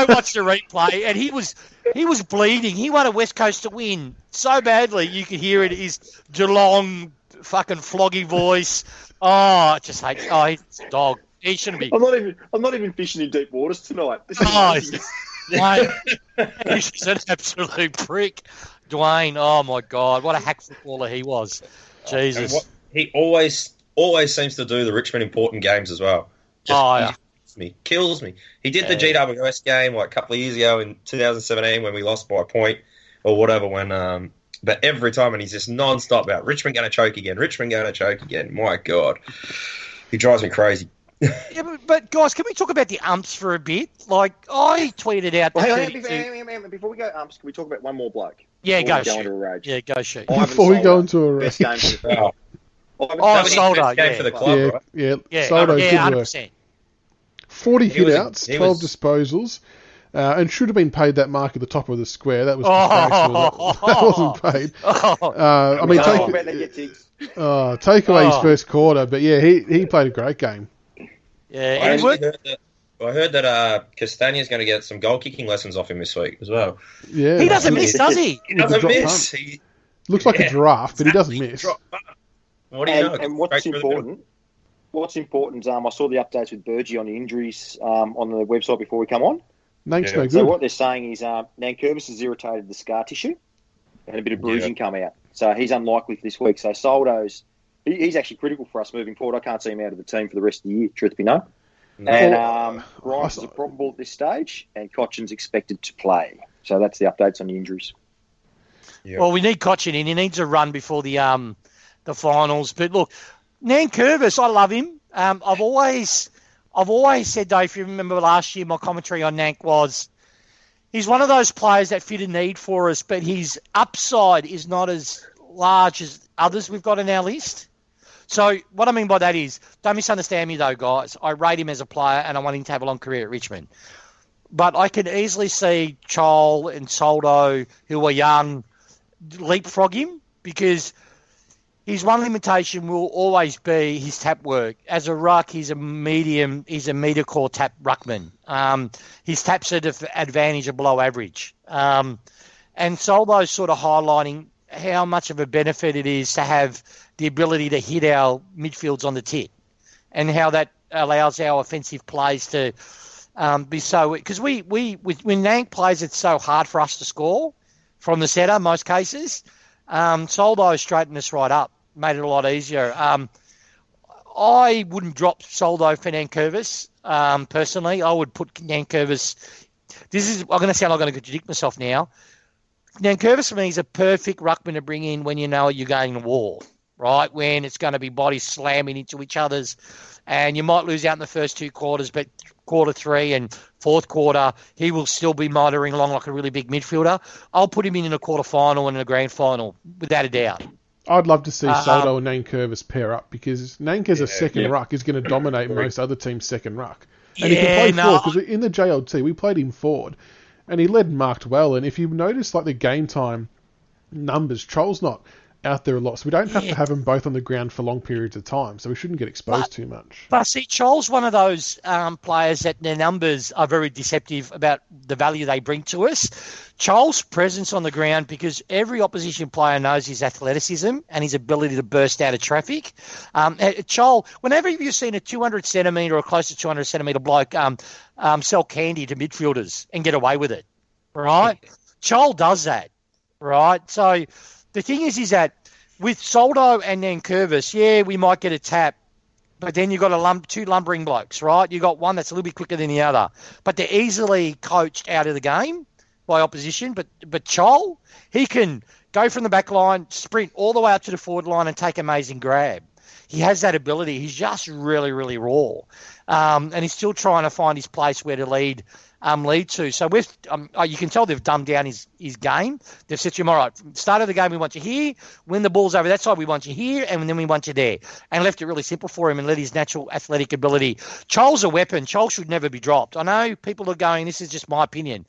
watched the replay and he was bleeding. He wanted West Coast to win so badly. You could hear it. His Geelong fucking floggy voice. I just hate. Oh, he's a dog. He shouldn't be. I'm not even fishing in deep waters tonight. Dwayne, he's an absolute prick. Dwayne. Oh my God, what a hack footballer he was. Jesus. He always seems to do the Richmond important games as well. Kills me. He did the GWS game a couple of years ago in 2017 when we lost by a point or whatever. But every time, and he's just non-stop about Richmond going to choke again. My God, he drives me crazy. Yeah, but guys, can we talk about the umps for a bit? Like I tweeted out. Before we go umps, can we talk about one more bloke? Yeah, go shoot. Into a rage? Yeah, go shoot. Before we go into a rage. Best game Soldo, for the club, right? Yeah, Soldo, good 100%. work. 40 hit-outs, 12 disposals, and should have been paid that mark at the top of the square. That was that wasn't paid. Take away his first quarter, but yeah, he played a great game. Yeah, I heard that Castagna's going to get some goal kicking lessons off him this week as well. Yeah, he doesn't miss, does he? He doesn't miss. Looks like a giraffe, but he doesn't miss. What do you know? And what's important? I saw the updates with Burgee on the injuries on the website before we come on. Nank's no good. So what they're saying is Nankervis has irritated the scar tissue and a bit of bruising come out. So he's unlikely for this week. So Soldo's he's actually critical for us moving forward. I can't see him out of the team for the rest of the year, truth be known. No. And Grimes is probable at this stage, and Cochin's expected to play. So that's the updates on the injuries. Yep. Well, we need Cochin in. He needs a run before the finals. But look, Nankervis, I love him. I've always said, though, if you remember last year, my commentary on Nank was he's one of those players that fit a need for us, but his upside is not as large as others we've got on our list. So what I mean by that is, don't misunderstand me though, guys. I rate him as a player and I want him to have a long career at Richmond. But I can easily see Chol and Soldo, who are young, leapfrog him because his one limitation will always be his tap work. As a ruck, he's a meter core tap ruckman. His taps are advantage are below average. And Soldo's sort of highlighting how much of a benefit it is to have the ability to hit our midfields on the tip, and how that allows our offensive plays to be so. Because when Nank plays, it's so hard for us to score from the setter most cases. Soldo straightened us right up, made it a lot easier. I wouldn't drop Soldo for Nankervis, personally. I would put Nankervis. I'm going to sound like I'm going to contradict myself now. Nankervis for me is a perfect ruckman to bring in when you know you're going to war, right? When it's going to be bodies slamming into each other's, and you might lose out in the first 2 quarters, but quarter 3 and fourth quarter, he will still be motoring along like a really big midfielder. I'll put him in a quarter final and in a grand final, without a doubt. I'd love to see Soldo and Nankervis pair up, because Nank as a second ruck is going to dominate most other teams' second ruck. And he can play forward, because in the JLT, we played him forward, and he led and marked well. And if you notice, like, the game time numbers, Troll's not out there a lot, so we don't have to have them both on the ground for long periods of time, so we shouldn't get exposed too much. But see, Troll's one of those players that their numbers are very deceptive about the value they bring to us. Troll's presence on the ground, because every opposition player knows his athleticism and his ability to burst out of traffic. Troll, whenever you've seen a 200 centimetre or close to 200 centimetre bloke sell candy to midfielders and get away with it, right? Troll does that, right? So the thing is that with Soldo and Nankervis, we might get a tap, but then you've got two lumbering blokes, right? You've got one that's a little bit quicker than the other, but they're easily coached out of the game by opposition. But Chol, he can go from the back line, sprint all the way up to the forward line and take amazing grab. He has that ability. He's just really, really raw. And he's still trying to find his place where to lead to. So with you can tell they've dumbed down his game. They've said to him, all right, start of the game we want you here, when the ball's over that side we want you here, and then we want you there. And left it really simple for him and let his natural athletic ability. Chol's a weapon. Chol should never be dropped. I know people are going, this is just my opinion.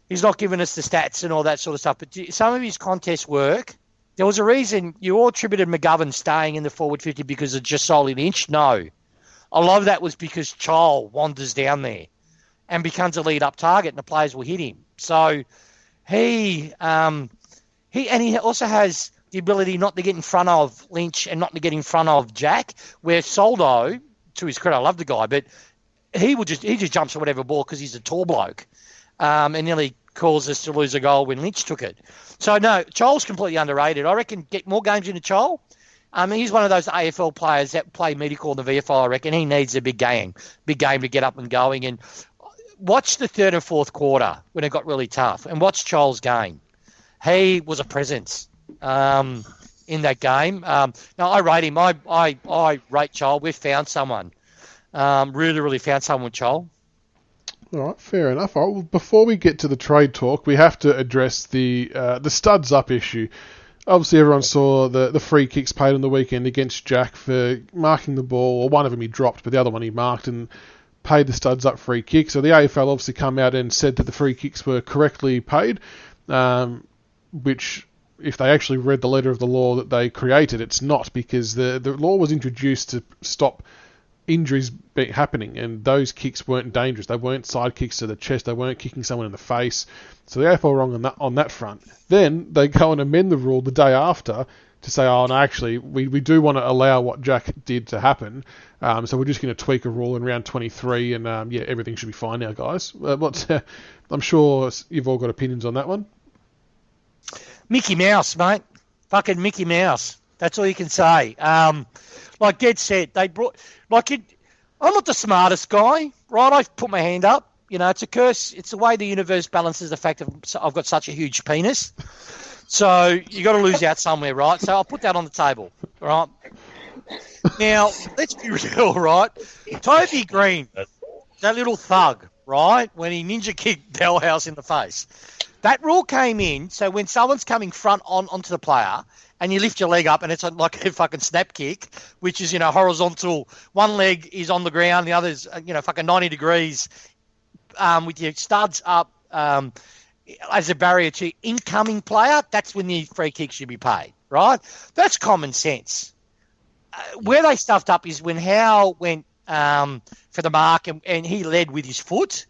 He's not giving us the stats and all that sort of stuff, but some of his contest work, there was a reason you all attributed McGovern staying in the forward 50 because of just solely Lynch. No. A lot of that was because Chol wanders down there and becomes a lead-up target, and the players will hit him. So he also has the ability not to get in front of Lynch and not to get in front of Jack, where Soldo, to his credit, I love the guy, but he just jumps at whatever ball because he's a tall bloke, and nearly caused us to lose a goal when Lynch took it. So, no, Chol's completely underrated. I reckon get more games into Chol. He's one of those AFL players that play medical in the VFL, I reckon. He needs a big game to get up and going. And watch the third and fourth quarter when it got really tough, and watch Chol's game. He was a presence in that game. Now, I rate him. I rate Chol. We've found someone. Really, really found someone with Chol. All right, fair enough. All right, well, before we get to the trade talk, we have to address the studs up issue. Obviously, everyone saw the free kicks paid on the weekend against Jack for marking the ball, or one of them he dropped, but the other one he marked and paid the studs up free kick. So the AFL obviously come out and said that the free kicks were correctly paid, which, if they actually read the letter of the law that they created, it's not, because the law was introduced to stop injuries happening, and those kicks weren't dangerous. They weren't side kicks to the chest. They weren't kicking someone in the face. So the AFL were wrong on that front. Then they go and amend the rule the day after to say, oh, no, actually, we do want to allow what Jack did to happen. So we're just going to tweak a rule in round 23, and everything should be fine now, guys. I'm sure you've all got opinions on that one. Mickey Mouse, mate. Fucking Mickey Mouse. That's all you can say. Like dead set, they brought I'm not the smartest guy, right? I've put my hand up. You know, it's a curse. It's the way the universe balances the fact that I've got such a huge penis. So you got to lose out somewhere, right? So I'll put that on the table, right? Now let's be real, right? Toby Green, that little thug, right? When he ninja kicked Dalhouse in the face, that rule came in. So when someone's coming front onto the player, and you lift your leg up, and it's like a fucking snap kick, which is, horizontal. One leg is on the ground, the other's, fucking 90 degrees, with your studs up as a barrier to incoming player. That's when the free kick should be paid, right? That's common sense. Where they stuffed up is when Howe went for the mark and he led with his foot.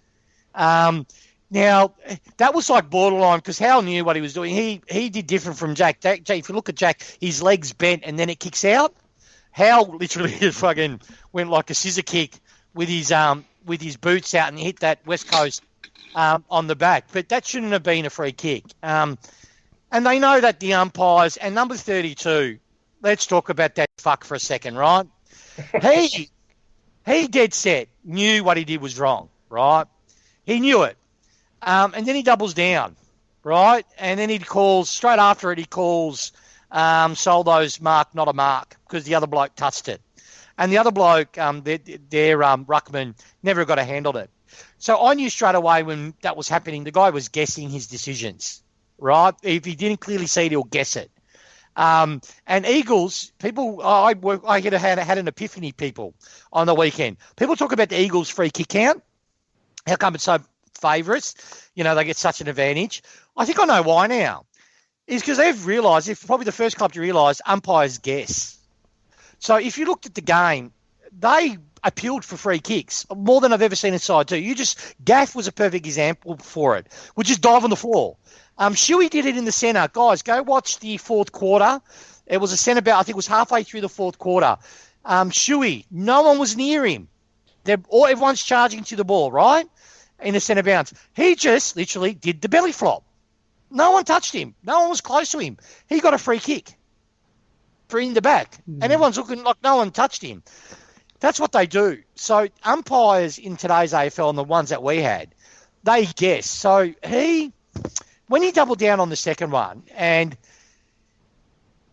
Now, that was like borderline because Howe knew what he was doing. He did different from Jack. Jack, if you look at Jack, his legs bent and then it kicks out. Howe literally fucking went like a scissor kick with his boots out and hit that West Coast on the back. But that shouldn't have been a free kick. And they know that the umpires, and number 32, let's talk about that fuck for a second, right? He dead set knew what he did was wrong, right? He knew it. And then he doubles down, right? And then straight after it, he calls Soldo's mark not a mark because the other bloke touched it. And the other bloke, their ruckman, never got a hand on it. So I knew straight away when that was happening, the guy was guessing his decisions, right? If he didn't clearly see it, he'll guess it. And Eagles, people, I had an epiphany, people, on the weekend. People talk about the Eagles' free kick count. How come it's so favourites? They get such an advantage. I think I know why now. Is because they've realised, it's probably the first club to realise, umpires guess. So if you looked at the game, they appealed for free kicks more than I've ever seen inside do. Gaff was a perfect example for it, which is dive on the floor. Shuey did it in the centre. Guys, go watch the fourth quarter. It was a centre bout. I think it was halfway through the fourth quarter. Shuey, no one was near him. Everyone's charging to the ball, right? In the centre bounce. He just literally did the belly flop. No one touched him. No one was close to him. He got a free kick for in the back. And everyone's looking like no one touched him. That's what they do. So umpires in today's AFL and the ones that we had, they guess. So when he doubled down on the second one, and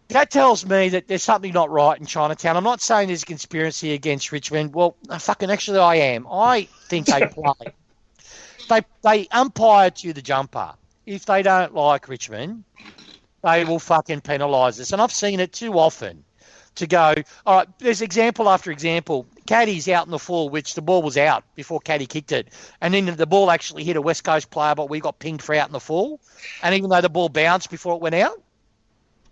that tells me that there's something not right in Chinatown. I'm not saying there's a conspiracy against Richmond. Well, actually I am. I think they play. They umpire to the jumper. If they don't like Richmond, they will fucking penalise us. And I've seen it too often to go, all right, there's example after example. Caddy's out in the full, which the ball was out before Caddy kicked it. And then the ball actually hit a West Coast player, but we got pinged for out in the full. And even though the ball bounced before it went out.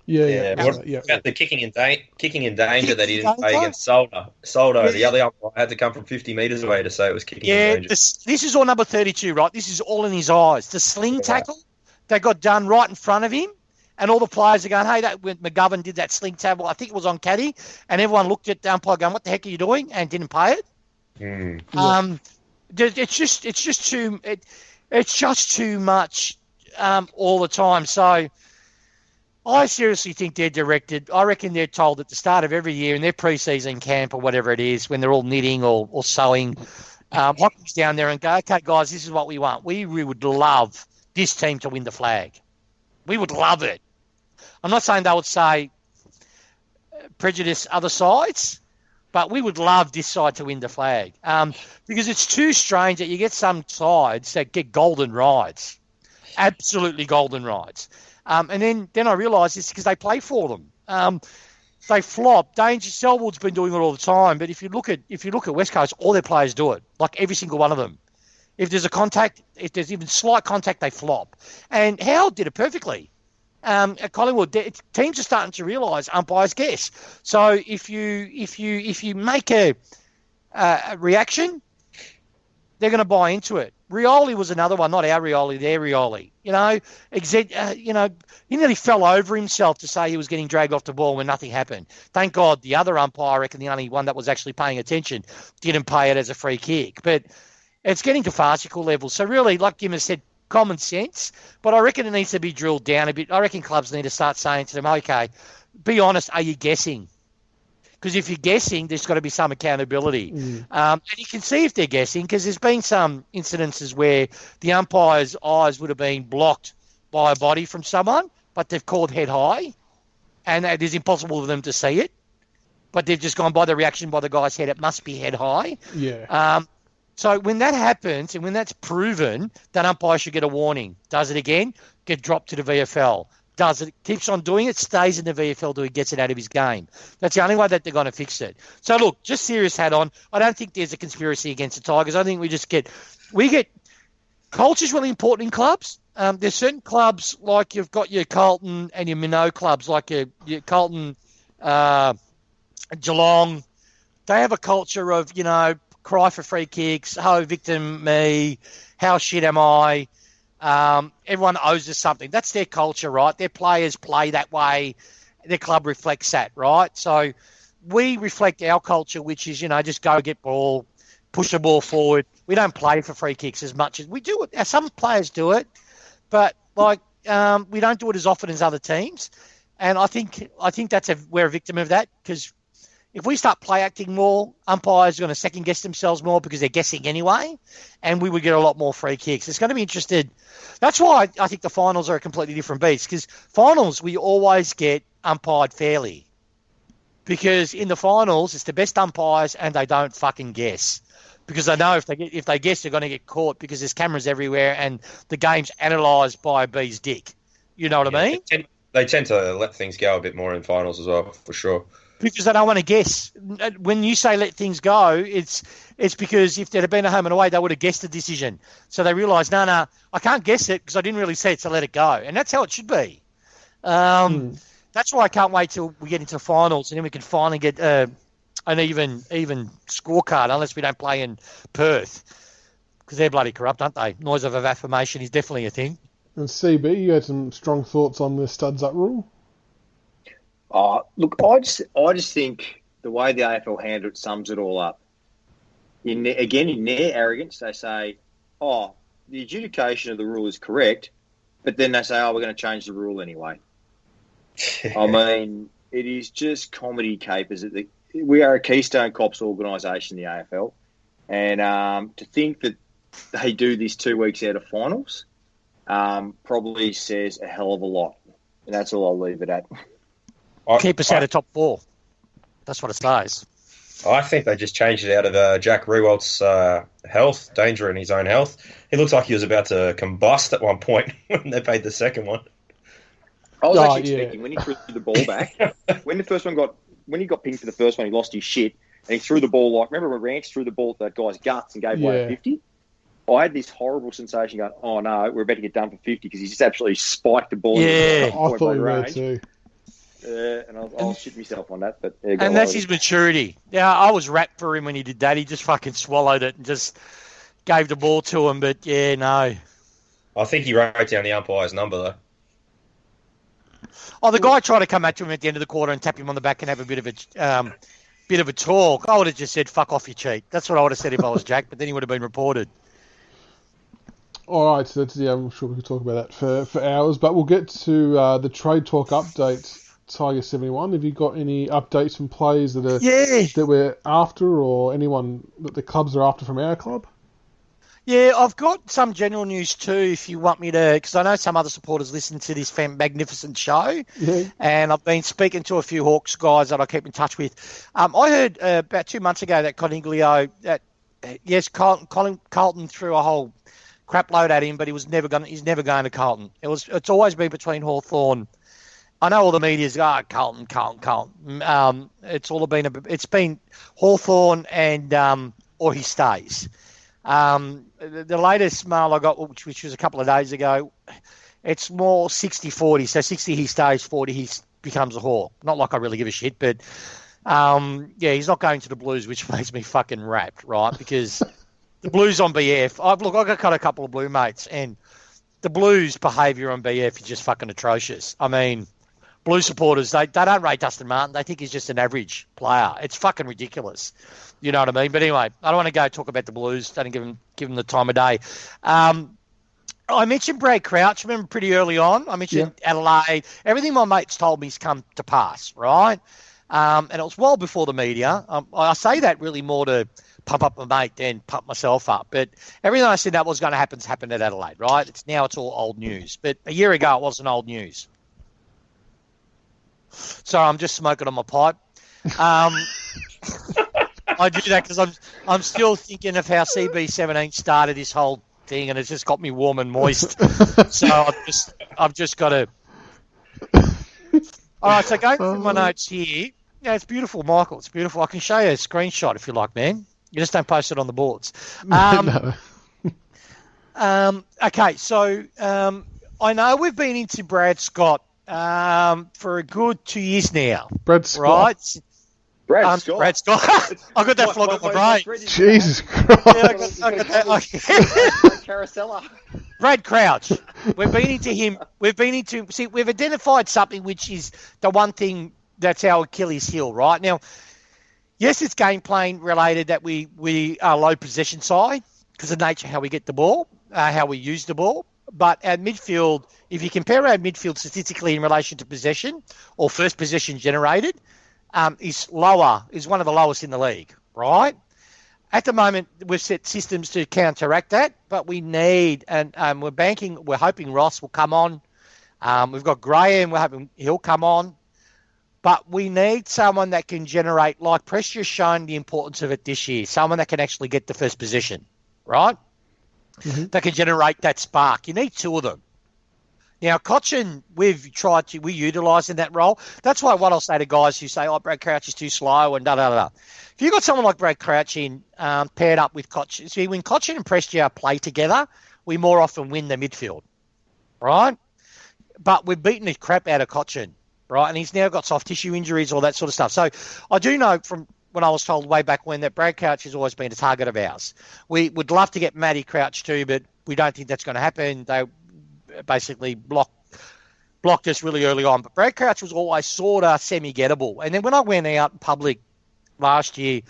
Yeah. What about the kicking in danger that he didn't play against Soldo? The other umpire had to come from 50 metres away to say it was kicking in danger. This is all number 32, right? This is all in his eyes. The sling tackle that got done right in front of him, and all the players are going, hey, when McGovern did that sling tackle, I think it was on Caddy, and everyone looked at the umpire going, what the heck are you doing? And didn't pay it. It's just too much all the time. So I seriously think they're directed. I reckon they're told at the start of every year in their pre-season camp or whatever it is, when they're all knitting or sewing, hockey's down there and go, okay, guys, this is what we want. We would love this team to win the flag. We would love it. I'm not saying they would say prejudice other sides, but we would love this side to win the flag because it's too strange that you get some sides that get golden rides, absolutely golden rides. And then I realised it's because they play for them. They flop. Danger Selwood's been doing it all the time, but if you look at West Coast, all their players do it, like every single one of them. If there's a contact, if there's even slight contact, they flop. And Howard did it perfectly. At Collingwood, teams are starting to realise umpires guess. So if you make a reaction, they're going to buy into it. Rioli was another one, not our Rioli, their Rioli. He nearly fell over himself to say he was getting dragged off the ball when nothing happened. Thank God the other umpire, I reckon the only one that was actually paying attention, didn't pay it as a free kick. But it's getting to farcical levels. So really, like Jim has said, common sense, but I reckon it needs to be drilled down a bit. I reckon clubs need to start saying to them, okay, be honest, are you guessing? Because if you're guessing, there's got to be some accountability. And you can see if they're guessing, because there's been some incidences where the umpire's eyes would have been blocked by a body from someone, but they've called head high, and it is impossible for them to see it. But they've just gone by the reaction by the guy's head. It must be head high. Yeah. So when that happens and when that's proven, that umpire should get a warning. Does it again, get dropped to the VFL. Does it, keeps on doing it, stays in the VFL till he gets it out of his game. That's the only way that they're going to fix it. So look, just serious hat on. I don't think there's a conspiracy against the Tigers. I think we get culture's really important in clubs. there's certain clubs, like you've got your Carlton and your Minnow clubs, like your Carlton, Geelong. They have a culture of, cry for free kicks, ho, victim me, how shit am I? Everyone owes us something. That's their culture, right? Their players play that way. Their club reflects that, right? So we reflect our culture, which is, just go get ball, push the ball forward. We don't play for free kicks as much as we do it. Some players do it, but we don't do it as often as other teams. And I think we're a victim of that, because if we start play acting more, umpires are going to second guess themselves more because they're guessing anyway, and we would get a lot more free kicks. It's going to be interested. That's why I think the finals are a completely different beast, because finals we always get umpired fairly, because in the finals it's the best umpires and they don't fucking guess, because they know if they guess they're going to get caught, because there's cameras everywhere and the game's analysed by a bee's dick. You know what I mean? They tend to let things go a bit more in finals as well, for sure. Because they don't want to guess. When you say let things go, it's because if there'd have been a home and away, they would have guessed the decision. So they realise, no, I can't guess it because I didn't really see it, so let it go. And that's how it should be. That's why I can't wait till we get into the finals, and then we can finally get an even scorecard, unless we don't play in Perth, because they're bloody corrupt, aren't they? Noise of affirmation is definitely a thing. And CB, you had some strong thoughts on the studs up rule? Look, I just think the way the AFL handled it sums it all up. In their arrogance, they say, the adjudication of the rule is correct, but then they say, we're going to change the rule anyway. I mean, it is just comedy capers. We are a Keystone Cops organisation, the AFL, and to think that they do this 2 weeks out of finals probably says a hell of a lot, and that's all I'll leave it at. Keep us out of top four. That's what it says. I think they just changed it out of Jack Rewalt's danger in his own health. He looks like he was about to combust at one point when they paid the second one. I was actually expecting when he threw the ball back, when he got pinged for the first one, he lost his shit, and he threw the ball remember when Ranch threw the ball to that guy's guts and gave away 50? I had this horrible sensation going, oh no, we're about to get done for 50, because he just absolutely spiked the ball. Yeah, I thought we were too. And I'll shit myself on that. And that's his maturity. Yeah, I was wrapped for him when he did that. He just fucking swallowed it and just gave the ball to him. But yeah, no. I think he wrote down the umpire's number though. Oh, the guy tried to come at him at the end of the quarter and tap him on the back and have a bit of a talk. I would have just said, "Fuck off, you cheat." That's what I would have said if I was Jack. But then he would have been reported. All right, so I'm sure we could talk about that for hours. But we'll get to the trade talk updates. Tiger71, have you got any updates from players that we're after, or anyone that the clubs are after from our club? Yeah, I've got some general news too, if you want me to, because I know some other supporters listen to this magnificent show, and I've been speaking to a few Hawks guys that I keep in touch with. I heard about 2 months ago that Coniglio, Carlton threw a whole crap load at him, but he's never going to Carlton. It's always been between Hawthorn. I know all the media's Carlton. It's been Hawthorn and or he stays. The latest mail I got, which was a couple of days ago, it's more 60-40. So 60 he stays, 40 he becomes a Hawk. Not like I really give a shit, but he's not going to the Blues, which makes me fucking wrapped, right? Because the Blues on BF, I've got a couple of Blue mates, and the Blues' behaviour on BF is just fucking atrocious. I mean, Blue supporters, they don't rate Dustin Martin. They think he's just an average player. It's fucking ridiculous. You know what I mean? But anyway, I don't want to go talk about the Blues. Don't give them the time of day. I mentioned Brad Crouch, remember, pretty early on. I mentioned Adelaide. Everything my mates told me has come to pass, right? And it was well before the media. I say that really more to pump up my mate than pump myself up. But everything I said that was going to happen has happened at Adelaide, right? It's all old news. But a year ago, it wasn't old news. Sorry, I'm just smoking on my pipe. I do that because I'm still thinking of how CB17 started this whole thing, and it's just got me warm and moist. So I've just got to. All right, so going through my notes here. Yeah, it's beautiful, Michael. It's beautiful. I can show you a screenshot if you like, man. You just don't post it on the boards. No. Okay, so I know we've been into Brad Scott for a good 2 years now. Brad Scott. Right? Brad Scott. Brad Scott. I got that flog on my brain. Jesus Christ. Yeah, I got that. Carousella. Brad Crouch. We've been into him. We've identified something which is the one thing that's our Achilles heel, right? Now, yes, it's game plan related that we are low possession side because of the nature of how we get the ball, how we use the ball. But our midfield, if you compare our midfield statistically in relation to possession or first possession generated, is one of the lowest in the league, right? At the moment, we've set systems to counteract that, but we need, and we're hoping Ross will come on. We've got Graham, we're hoping he'll come on. But we need someone that can generate, like Prestia's shown the importance of it this year, someone that can actually get the first position, right? Mm-hmm. That can generate that spark. You need two of them. Now, Cochin, we utilise in that role. That's why what I'll say to guys who say, Brad Crouch is too slow and da-da-da. If you've got someone like Brad Crouch in paired up with Cochin, see, when Cochin and Prestia play together, we more often win the midfield, right? But we've beaten the crap out of Cochin, right? And he's now got soft tissue injuries, all that sort of stuff. So I do know from when I was told way back when that Brad Crouch has always been a target of ours. We would love to get Matty Crouch too, but we don't think that's going to happen. They basically blocked us really early on. But Brad Crouch was always sort of semi-gettable. And then when I went out in public last year,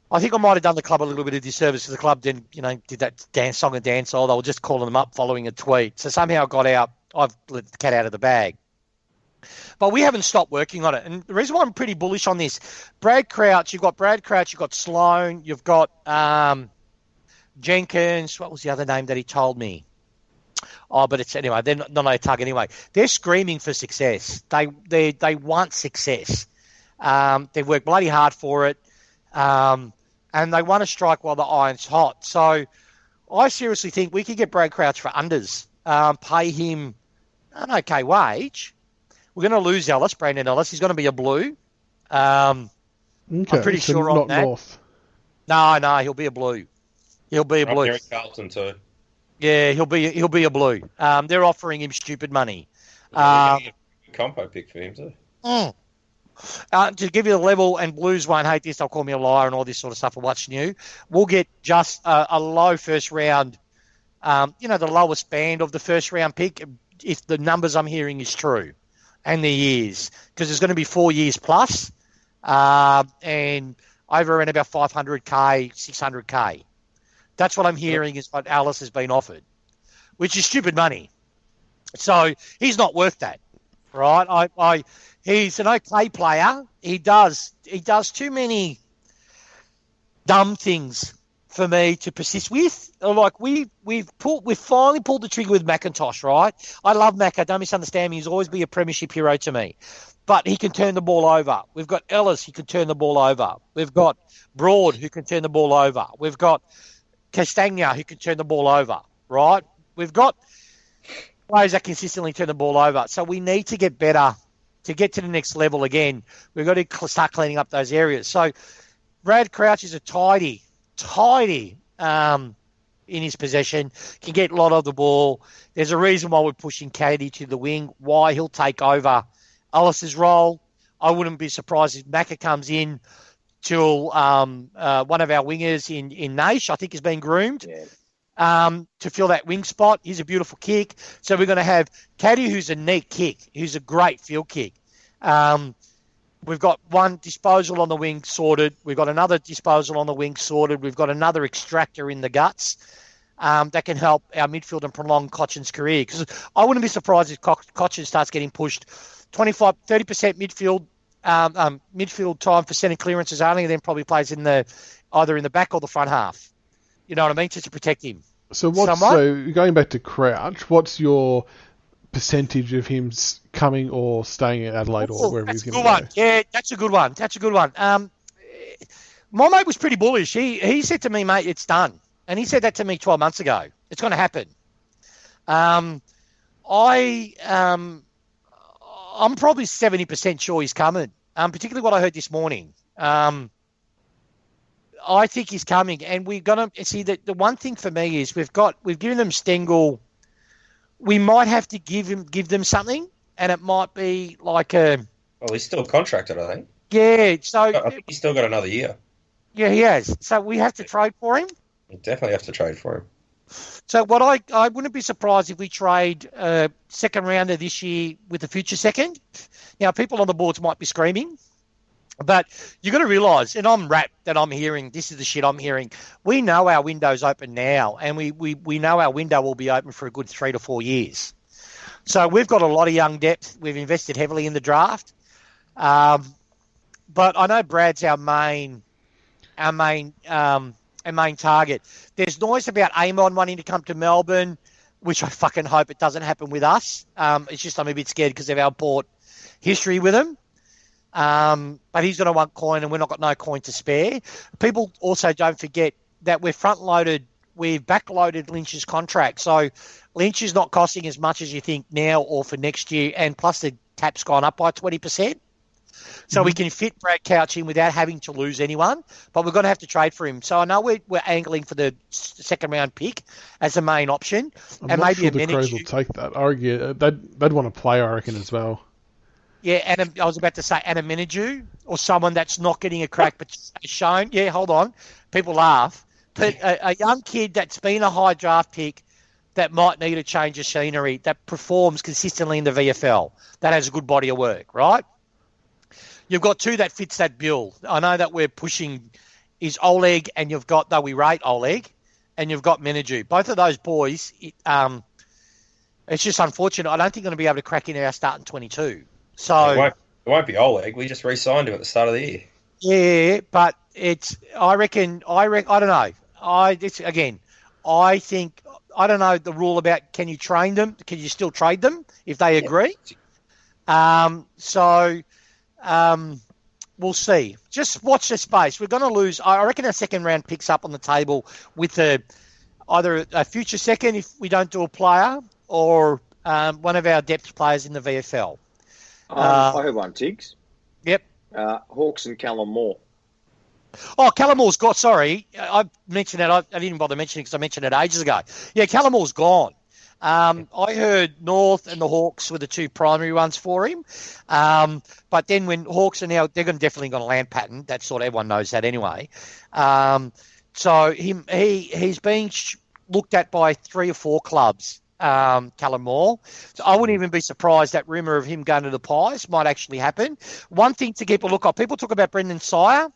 I think I might have done the club a little bit of disservice because the club did that song and dance all. They were just calling them up following a tweet. So somehow I got out. I've let the cat out of the bag. But we haven't stopped working on it. And the reason why I'm pretty bullish on this, Brad Crouch, you've got Sloan, you've got Jenkins. What was the other name that he told me? Oh, but it's anyway. They're not a tug anyway. They're screaming for success. They want success. They've worked bloody hard for it, and they want to strike while the iron's hot. So I seriously think we could get Brad Crouch for unders, pay him an okay wage. We're going to lose Brandon Ellis. He's going to be a blue. I'm pretty sure on that. North. No, he'll be a blue. He'll be a blue. Eric Carlton too. Yeah, he'll be a blue. They're offering him stupid money. Compo pick for him too. To give you the level, and Blues won't hate this, they'll call me a liar and all this sort of stuff for watching you. We'll get just a low first round, the lowest band of the first round pick, if the numbers I'm hearing is true, and the years, because there's going to be 4 years plus, and over around about 500K, 600K. That's what I'm hearing is what Alice has been offered, which is stupid money. So he's not worth that, right? He's an okay player. He does too many dumb things for me to persist with. Like we've finally pulled the trigger with McIntosh, right? I love Macca. Don't misunderstand me. He's always be a premiership hero to me, but he can turn the ball over. We've got Ellis, he can turn the ball over. We've got Broad, who can turn the ball over. We've got Castagna, who can turn the ball over, right? We've got players that consistently turn the ball over. So we need to get better to get to the next level again. We've got to start cleaning up those areas. So Brad Crouch is a tidy in his possession, can get a lot of the ball. There's a reason why we're pushing Katie to the wing, why he'll take over Ellis's role. I wouldn't be surprised if Macca comes in till one of our wingers in Naish, I think, has been groomed to fill that wing spot. He's a beautiful kick. So we're going to have Caddy, who's a neat kick, who's a great field kick. We've got one disposal on the wing sorted. We've got another disposal on the wing sorted. We've got another extractor in the guts that can help our midfield and prolong Cochin's career. Because I wouldn't be surprised if Cochin starts getting pushed 30% midfield time for centre clearances only, and then probably plays either in the back or the front half. You know what I mean? Just to protect him. So going back to Crouch, what's your percentage of him coming or staying in Adelaide or wherever he's going to go? Yeah, that's a good one. My mate was pretty bullish. He said to me, mate, it's done. And he said that to me 12 months ago. It's going to happen. I'm probably 70% sure he's coming, particularly what I heard this morning. I think he's coming, and we're gonna see that. The one thing for me is we've given them Stengel. We might have to give them something, and it might be like a. Well, he's still contracted, I think. Yeah, so I think he's still got another year. Yeah, he has. So we have to trade for him. We definitely have to trade for him. So what I wouldn't be surprised if we trade second rounder this year with a future second. Now, people on the boards might be screaming, but you've got to realise, and I'm rapt that I'm hearing, this is the shit I'm hearing. We know our window's open now, and we know our window will be open for a good 3 to 4 years. So we've got a lot of young depth. We've invested heavily in the draft. But I know Brad's our main target. There's noise about Amon wanting to come to Melbourne, which I fucking hope it doesn't happen with us. It's just I'm a bit scared because of our port history with him. But he's going to want coin, and we've not got no coin to spare. People also don't forget that we've backloaded Lynch's contract. So Lynch is not costing as much as you think now or for next year, and plus the cap's gone up by 20%. So we can fit Brad Couch in without having to lose anyone, but we're going to have to trade for him. So I know we're angling for the second round pick as the main option. I'm not sure the Crows will take that. I argue they'd want to play, I reckon, as well. Yeah, and I was about to say Anna Menadue or someone that's not getting a crack but shown. Yeah, hold on. People laugh. But a young kid that's been a high draft pick that might need a change of scenery, that performs consistently in the VFL, that has a good body of work, right? You've got two that fits that bill. I know that we're pushing is Oleg, and you've got, though we rate Oleg, and you've got Menadue. Both of those boys, it's just unfortunate. I don't think they're going to be able to crack in our start in 22. So it won't be Oleg. We just re-signed him at the start of the year. Yeah, but I don't know. I think, I don't know the rule about can you train them? Can you still trade them if they agree? We'll see. Just watch the space. We're going to lose. I reckon our second round picks up on the table with either a future second if we don't do a player or one of our depth players in the VFL. I have one, Tiggs. Yep. Hawks and Callum Moore. Oh, Callum Moore's got. Sorry, I mentioned that. I didn't bother mentioning because I mentioned it ages ago. Yeah, Callum Moore's gone. I heard North and the Hawks were the two primary ones for him. But then when Hawks are now, they're definitely going to land pattern. That's sort of everyone knows that anyway. So he's being looked at by 3 or 4 clubs, Callum Moore. So I wouldn't even be surprised that rumour of him going to the Pies might actually happen. One thing to keep a look at, people talk about Brendan Sire.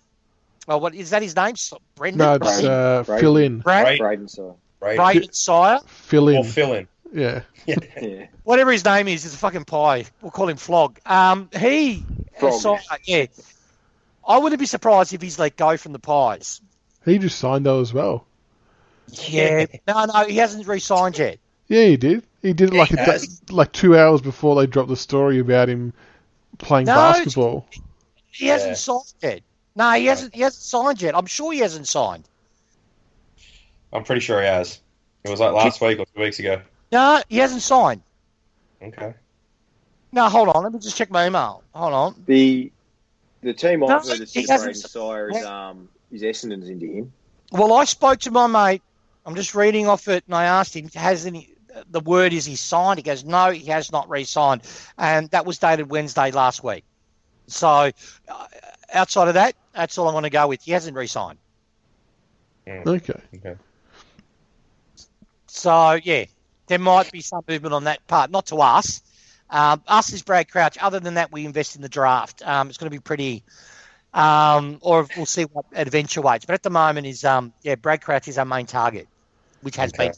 Oh, what is that his name? Brendan? No, it's Fill In. Braden Sire. Braden Sire? Fill In. Or Fill In. Yeah. Yeah. Whatever his name is, it's a fucking pie. We'll call him Flog. Frog. Yeah. I wouldn't be surprised if he's let go from the Pies. He just signed though as well. Yeah. No, he hasn't re-signed yet. Yeah, he did. He did it like 2 hours before they dropped the story about him playing basketball. He hasn't signed yet. No, he hasn't signed yet. I'm sure he hasn't signed. I'm pretty sure he has. It was like last week or 2 weeks ago. No, he hasn't signed. Okay. No, hold on. Let me just check my email. Hold on. The team I've heard he is hasn't Braden Sire is Essendon's into him. Well, I spoke to my mate. I'm just reading off it, and I asked him, the word is he signed? He goes, no, he has not re-signed. And that was dated Wednesday last week. So outside of that, that's all I'm going to go with. He hasn't re-signed. Okay. So, yeah, there might be some movement on that part. Not to us. Us is Brad Crouch. Other than that, we invest in the draft. It's going to be pretty... or we'll see what it eventuates. But at the moment, Brad Crouch is our main target, which has been...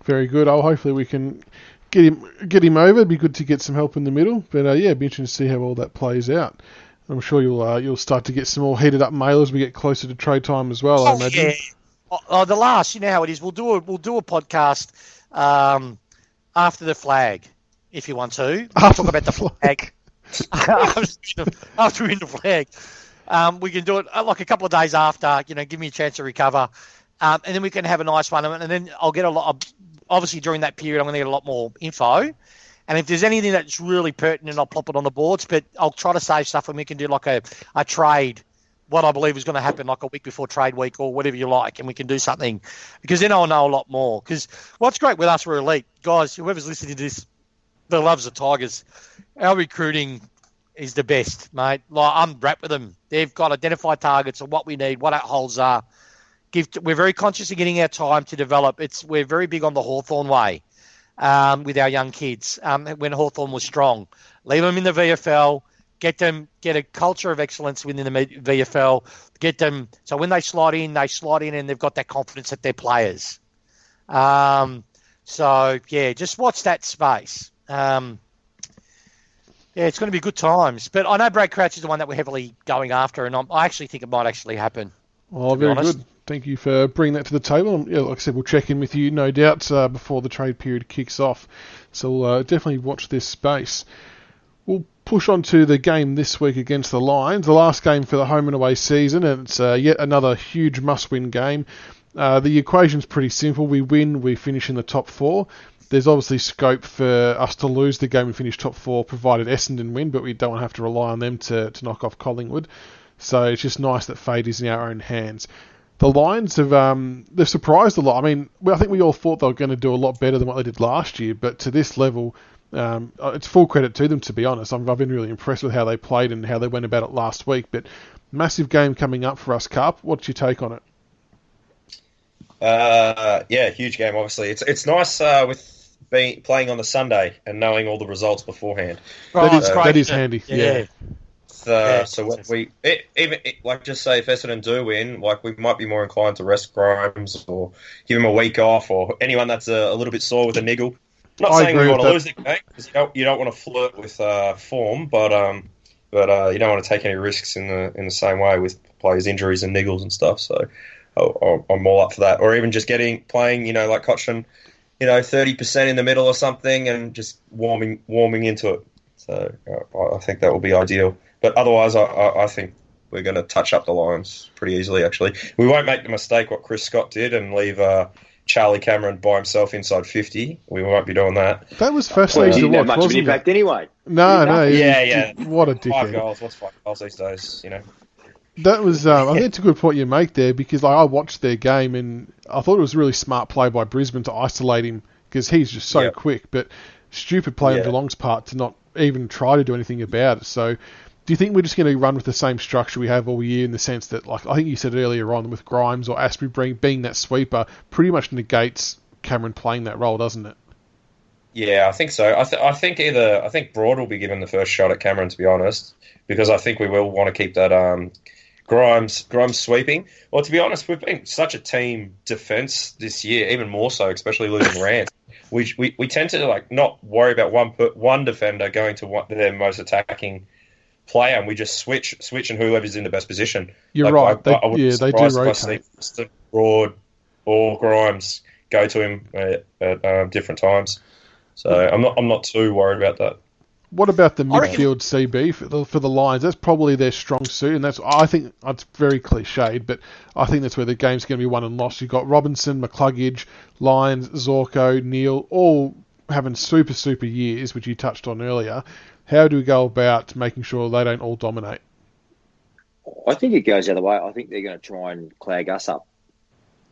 Very good. Hopefully we can get him over. It'd be good to get some help in the middle. But it'd be interesting to see how all that plays out. I'm sure you'll start to get some more heated up mail as we get closer to trade time as well. I imagine. Yeah. Oh, the last, you know how it is. We'll do a podcast after the flag, if you want to. We'll talk about the flag. After we win the flag, we can do it like a couple of days after. Give me a chance to recover, and then we can have a nice one. And then I'll get a lot of. Obviously, during that period, I'm going to get a lot more info. And if there's anything that's really pertinent, I'll plop it on the boards. But I'll try to save stuff and we can do like a trade what I believe is going to happen like a week before trade week or whatever you like, and we can do something, because then I'll know a lot more. Because what's great with us, we're elite. Guys, whoever's listening to this that loves the Tigers, our recruiting is the best, mate. Like, I'm wrapped with them. They've got identified targets of what we need, what our holes are. We're very conscious of getting our time to develop. We're very big on the Hawthorn way with our young kids when Hawthorn was strong. Leave them in the VFL. Get a culture of excellence within the VFL. Get them so when they slide in and they've got that confidence that they're players. So, yeah, just watch that space. Yeah, it's going to be good times. But I know Brad Crouch is the one that we're heavily going after, and I actually think it might actually happen. Oh, very good. Thank you for bringing that to the table. And, yeah, like I said, we'll check in with you, no doubt, before the trade period kicks off. So we'll definitely watch this space. We'll push on to the game this week against the Lions, the last game for the home and away season, and it's yet another huge must-win game. The equation's pretty simple. We win, we finish in the top 4. There's obviously scope for us to lose the game and finish top 4, provided Essendon win, but we don't want to have to rely on them to knock off Collingwood. So it's just nice that fate is in our own hands. The Lions have they've surprised a lot. I mean, I think we all thought they were going to do a lot better than what they did last year, but to this level, it's full credit to them, to be honest. I've been really impressed with how they played and how they went about it last week. But massive game coming up for us, Karp. What's your take on it? Yeah, huge game, obviously. It's nice with playing on the Sunday and knowing all the results beforehand. That is handy. Yeah. So what just say if Essendon do win, like we might be more inclined to rest Grimes or give him a week off, or anyone that's a little bit sore with a niggle. Not saying we want to lose the game, because you don't want to flirt with form, but you don't want to take any risks in the same way with players' injuries and niggles and stuff. So I'm all up for that, or even just playing, like Cochrane, 30% in the middle or something, and just warming into it. So I think that will be ideal. But otherwise, I think we're going to touch up the Lions pretty easily, actually. We won't make the mistake what Chris Scott did and leave Charlie Cameron by himself inside 50. We won't be doing that. That was fascinating to watch, much wasn't of an impact anyway. No. Yeah. What a dickhead. 5 goals. What's 5 goals these days, That was, I think it's a good point you make there, because I watched their game and I thought it was a really smart play by Brisbane to isolate him, because he's just so quick, but stupid play on Geelong's part to not even try to do anything about it. So do you think we're just going to run with the same structure we have all year, in the sense that, like I think you said earlier on, with Grimes or Astbury being that sweeper, pretty much negates Cameron playing that role, doesn't it? Yeah, I think so. I think Broad will be given the first shot at Cameron, to be honest, because I think we will want to keep that Grimes sweeping. Well, to be honest, we've been such a team defence this year, even more so, especially losing Rance. We tend to not worry about one defender going to their most attacking player, and we just switch and whoever's in the best position. You're right. They do rotate. If I see Broad or Grimes go to him at different times. So I'm not too worried about that. What about the midfield CB for the Lions? That's probably their strong suit, and I think that's very cliched, but I think that's where the game's going to be won and lost. You've got Robinson, McCluggage, Lyons, Zorko, Neil, all having super years, which you touched on earlier. How do we go about making sure they don't all dominate? I think it goes the other way. I think they're going to try and clag us up.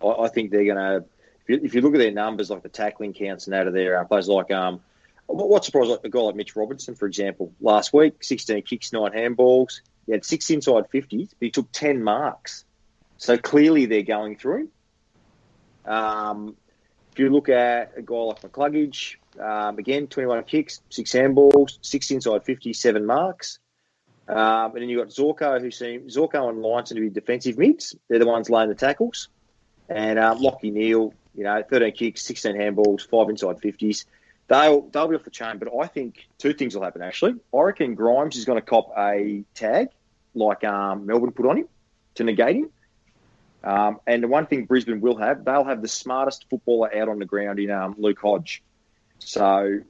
I think they're going to, if you look at their numbers, like the tackling counts and out of their players, like what surprised, like a guy like Mitch Robinson, for example, last week, 16 kicks, 9 handballs. He had 6 inside 50s, but he took 10 marks. So clearly they're going through him. If you look at a guy like McCluggage, again, 21 kicks, 6 handballs, 6 inside 50, 7 marks. And then you've got Zorko and Lyons to be defensive mids. They're the ones laying the tackles. And Lockie Neal, 13 kicks, 16 handballs, 5 inside 50s. They'll be off the chain, but I think 2 things will happen, actually. I reckon Grimes is going to cop a tag like Melbourne put on him to negate him. And the one thing Brisbane will have, they'll have the smartest footballer out on the ground in Luke Hodge. So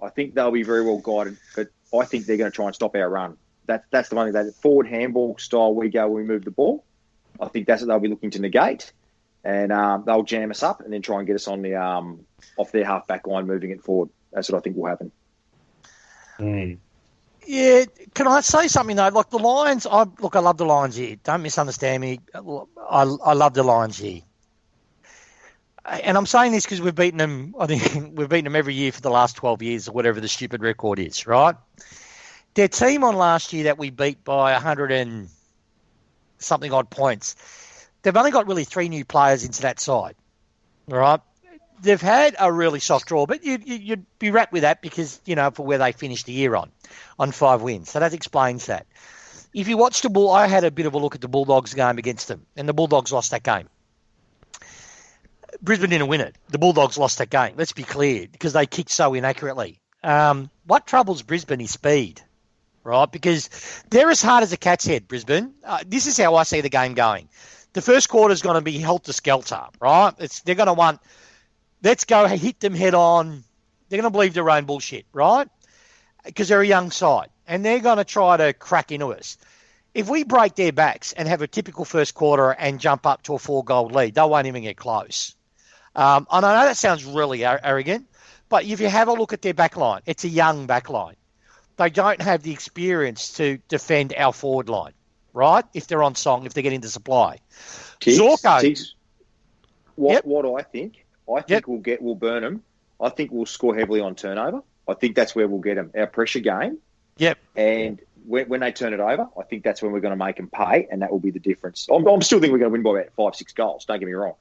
I think they'll be very well guided, but I think they're going to try and stop our run. That's the one thing, that forward handball style we go when we move the ball. I think that's what they'll be looking to negate. And they'll jam us up and then try and get us on the off their half-back line moving it forward. That's what I think will happen. Yeah, can I say something though? Like the Lions, I love the Lions here. Don't misunderstand me. I love the Lions here. And I'm saying this because we've beaten them, I think we've beaten them every year for the last 12 years or whatever the stupid record is, right? Their team on last year that we beat by 100 and something odd points, they've only got really 3 new players into that side, all right? They've had a really soft draw, but you'd be wrapped with that because, for where they finished the year on 5 wins. So that explains that. If you watch the Bull, I had a bit of a look at the Bulldogs game against them, and the Bulldogs lost that game. Brisbane didn't win it. The Bulldogs lost that game. Let's be clear, because they kicked so inaccurately. What troubles Brisbane is speed, right? Because they're as hard as a cat's head, Brisbane. This is how I see the game going. The first quarter is going to be helter-skelter, right? They're going to want, let's go hit them head on. They're going to believe their own bullshit, right? Because they're a young side, and they're going to try to crack into us. If we break their backs and have a typical first quarter and jump up to a 4-goal lead, they won't even get close. I know that sounds really arrogant, but if you have a look at their backline, it's a young backline. They don't have the experience to defend our forward line, right? If they're on song, if they get into supply. Zorko. Yep. What I think we'll burn them. I think we'll score heavily on turnover. I think that's where we'll get them. Our pressure game. Yep. And when they turn it over, I think that's when we're going to make them pay, and that will be the difference. I'm still thinking we're going to win by about 5-6 goals. Don't get me wrong.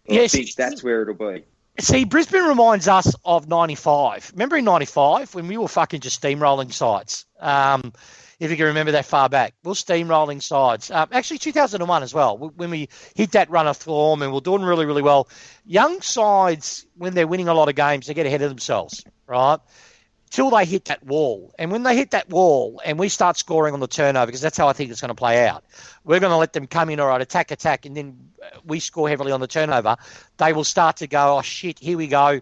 I think that's where it'll be. See, Brisbane reminds us of 95. Remember in 95 when we were fucking just steamrolling sides? If you can remember that far back. We were steamrolling sides. Actually, 2001 as well, when we hit that run of form and we're doing really, really well. Young sides, when they're winning a lot of games, they get ahead of themselves, right? Till they hit that wall. And when they hit that wall and we start scoring on the turnover, because that's how I think it's going to play out, we're going to let them come in, all right, attack, and then we score heavily on the turnover. They will start to go, oh, shit, here we go,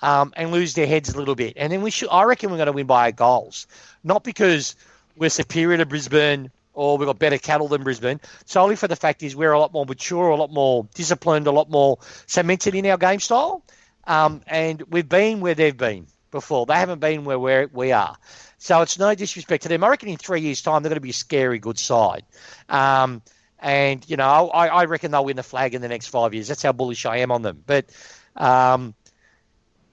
and lose their heads a little bit. And then I reckon we're going to win by 8 goals. Not because we're superior to Brisbane or we've got better cattle than Brisbane, solely for the fact is we're a lot more mature, a lot more disciplined, a lot more cemented in our game style, and we've been where they've been before. They haven't been where we are. So it's no disrespect to them. I reckon in 3 years' time, they're going to be a scary good side. And, I reckon they'll win the flag in the next 5 years. That's how bullish I am on them. But, they're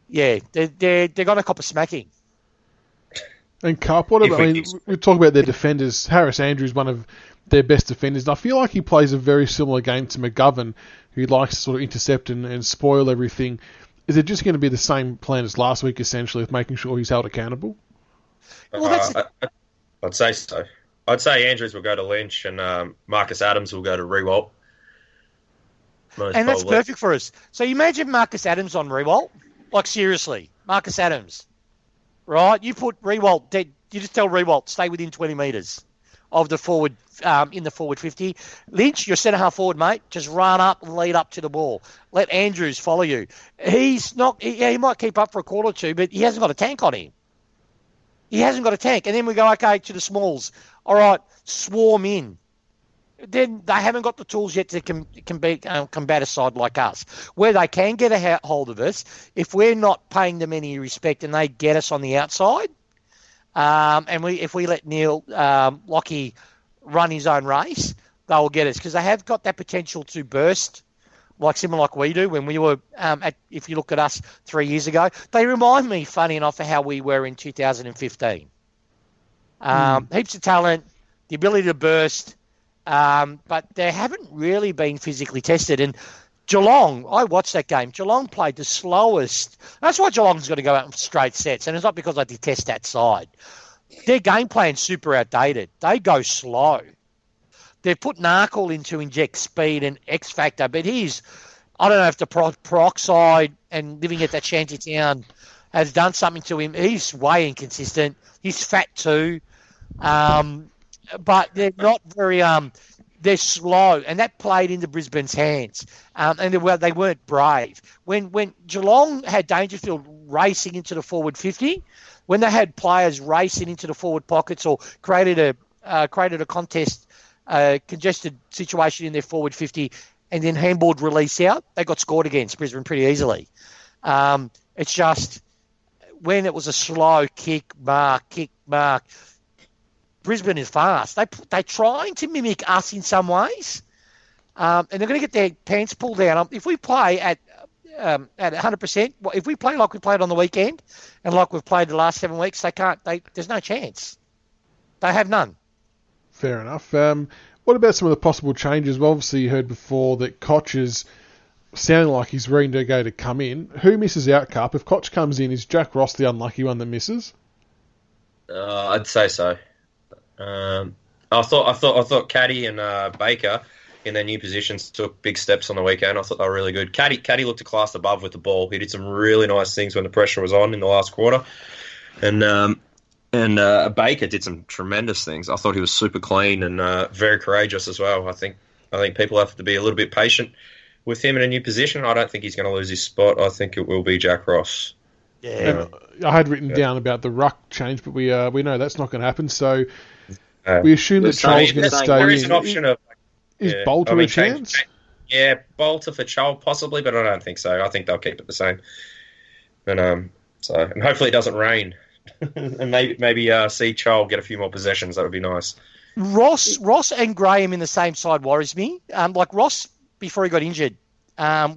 going to cop a smacking. And Karp, we talk about their defenders. Harris Andrews, one of their best defenders. And I feel like he plays a very similar game to McGovern, who likes to sort of intercept and spoil everything. Is it just going to be the same plan as last week, essentially, with making sure he's held accountable? Well, I'd say so. I'd say Andrews will go to Lynch and Marcus Adams will go to Rewalt. That's perfect for us. So you imagine Marcus Adams on Rewalt? Like, seriously, Marcus Adams, right? You put Rewalt dead. You just tell Rewalt, stay within 20 metres of the forward, in the forward 50. Lynch, your centre-half forward, mate, just run up and lead up to the ball. Let Andrews follow you. He's not, he might keep up for a quarter or two, but he hasn't got a tank on him. He hasn't got a tank. And then we go, okay, to the smalls. All right, swarm in. Then they haven't got the tools yet to combat a side like us. Where they can get a hold of us, if we're not paying them any respect and they get us on the outside, if we let Neil Lockie run his own race, they'll get us because they have got that potential to burst, similar like we do when we were. If you look at us 3 years ago, they remind me, funny enough, of how we were in 2015. Heaps of talent, the ability to burst, but they haven't really been physically tested. And Geelong, I watched that game. Geelong played the slowest. That's why Geelong's got to go out in straight sets, and it's not because I detest that side. Their game plan's super outdated. They go slow. They've put Narkle in to inject speed and X factor, but I don't know if the peroxide and living at that shanty town has done something to him. He's way inconsistent. He's fat too, but they're not very. They're slow, and that played into Brisbane's hands. And they weren't brave. When Geelong had Dangerfield racing into the forward 50, when they had players racing into the forward pockets or created a contest, congested situation in their forward 50, and then handballed release out, they got scored against Brisbane pretty easily. It's just when it was a slow kick, mark, Brisbane is fast. They're trying to mimic us in some ways, and they're going to get their pants pulled down. If we play at 100%, if we play like we played on the weekend and like we've played the last 7 weeks, they can't. There's no chance. They have none. Fair enough. What about some of the possible changes? Well, obviously, you heard before that Koch is sounding like he's ready to go to come in. Who misses out, Karp? If Koch comes in, is Jack Ross the unlucky one that misses? I'd say so. I thought Caddy and Baker in their new positions took big steps on the weekend. I thought they were really good. Caddy looked a class above with the ball. He did some really nice things when the pressure was on in the last quarter, and Baker did some tremendous things. I thought he was super clean and very courageous as well. I think people have to be a little bit patient with him in a new position. I don't think he's going to lose his spot. I think it will be Jack Ross. Yeah, I had written down about the ruck change, but we know that's not going to happen. So we assume that Charles going to stay there in. Is an option of is Bolter a chance? Bolter for Charles possibly, but I don't think so. I think they'll keep it the same. And and hopefully it doesn't rain. And maybe see Charles get a few more possessions. That would be nice. Ross and Graham in the same side worries me. Like Ross, before he got injured,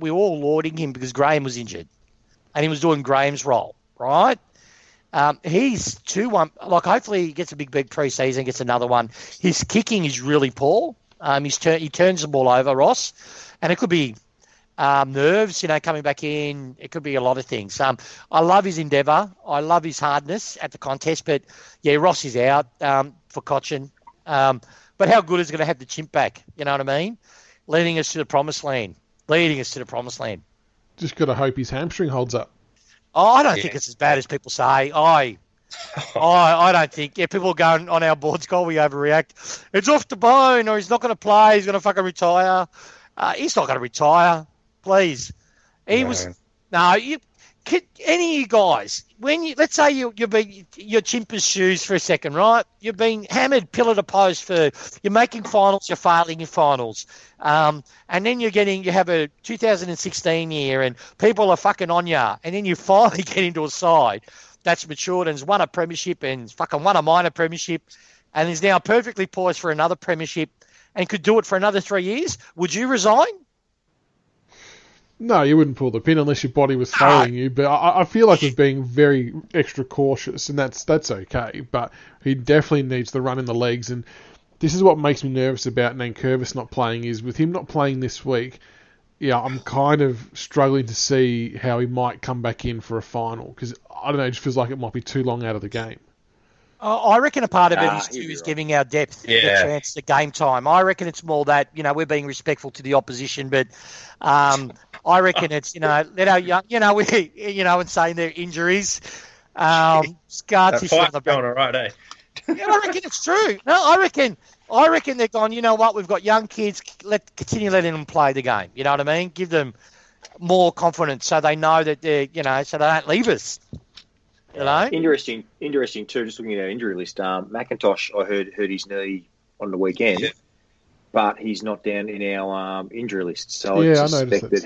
we were all lauding him because Graham was injured. And he was doing Graham's role, right? He's 2-1. Like, hopefully he gets a big pre-season, gets another one. His kicking is really poor. He turns the ball over, Ross. And it could be nerves, coming back in. It could be a lot of things. I love his endeavour. I love his hardness at the contest. But, yeah, Ross is out for Cochin. But how good is it going to have the chimp back? You know what I mean? Leading us to the promised land. Just got to hope his hamstring holds up. Oh, I don't think it's as bad as people say. I don't think. Yeah, people are going on our boards, we overreact. It's off the bone, or he's not going to play. He's going to fucking retire. He's not going to retire. Please. Any of you guys, let's say you've been your chimper's shoes for a second, right? You've been hammered pillar to post you're making finals, you're failing in finals. And then you have a 2016 year and people are fucking on ya. And then you finally get into a side that's matured and has won a premiership and fucking won a minor premiership and is now perfectly poised for another premiership and could do it for another 3 years. Would you resign? No, you wouldn't pull the pin unless your body was failing you. But I feel like he's being very extra cautious, and that's okay. But he definitely needs the run in the legs. And this is what makes me nervous about Nankervis not playing is with him not playing this week. Yeah, I'm kind of struggling to see how he might come back in for a final because I don't know. It just feels like it might be too long out of the game. I reckon a part of it is giving our depth the chance to game time. I reckon it's more that, we're being respectful to the opposition, but I reckon it's, let our young, and saying their injuries, scar tissue on the back. Going all right, eh? Yeah, I reckon it's true. No, I reckon they're gone, you know what, we've got young kids, continue letting them play the game. You know what I mean? Give them more confidence so they know that they're, so they don't leave us. Interesting too. Just looking at our injury list, McIntosh, I heard hurt his knee on the weekend, but he's not down in our injury list. So I suspect that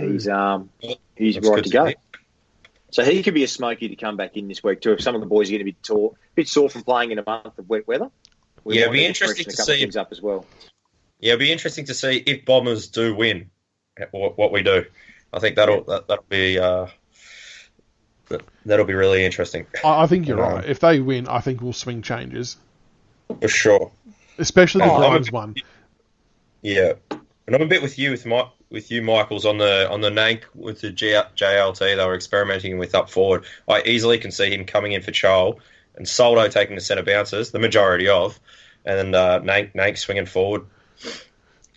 he's right to go. So he could be a smoky to come back in this week too. If some of the boys are going to be a bit sore from playing in a month of wet weather, it'd be interesting to see things up as well. Yeah, it'd be interesting to see if Bombers do win, what we do. I think that'll be. That'll be really interesting. I think you're right. If they win, I think we'll swing changes. For sure. Especially the Browns one. Yeah. And I'm a bit with you, Michaels, on the Nank with the JLT they were experimenting with up forward. I easily can see him coming in for Charles and Soldo taking the centre bounces, the majority of, and then Nank swinging forward.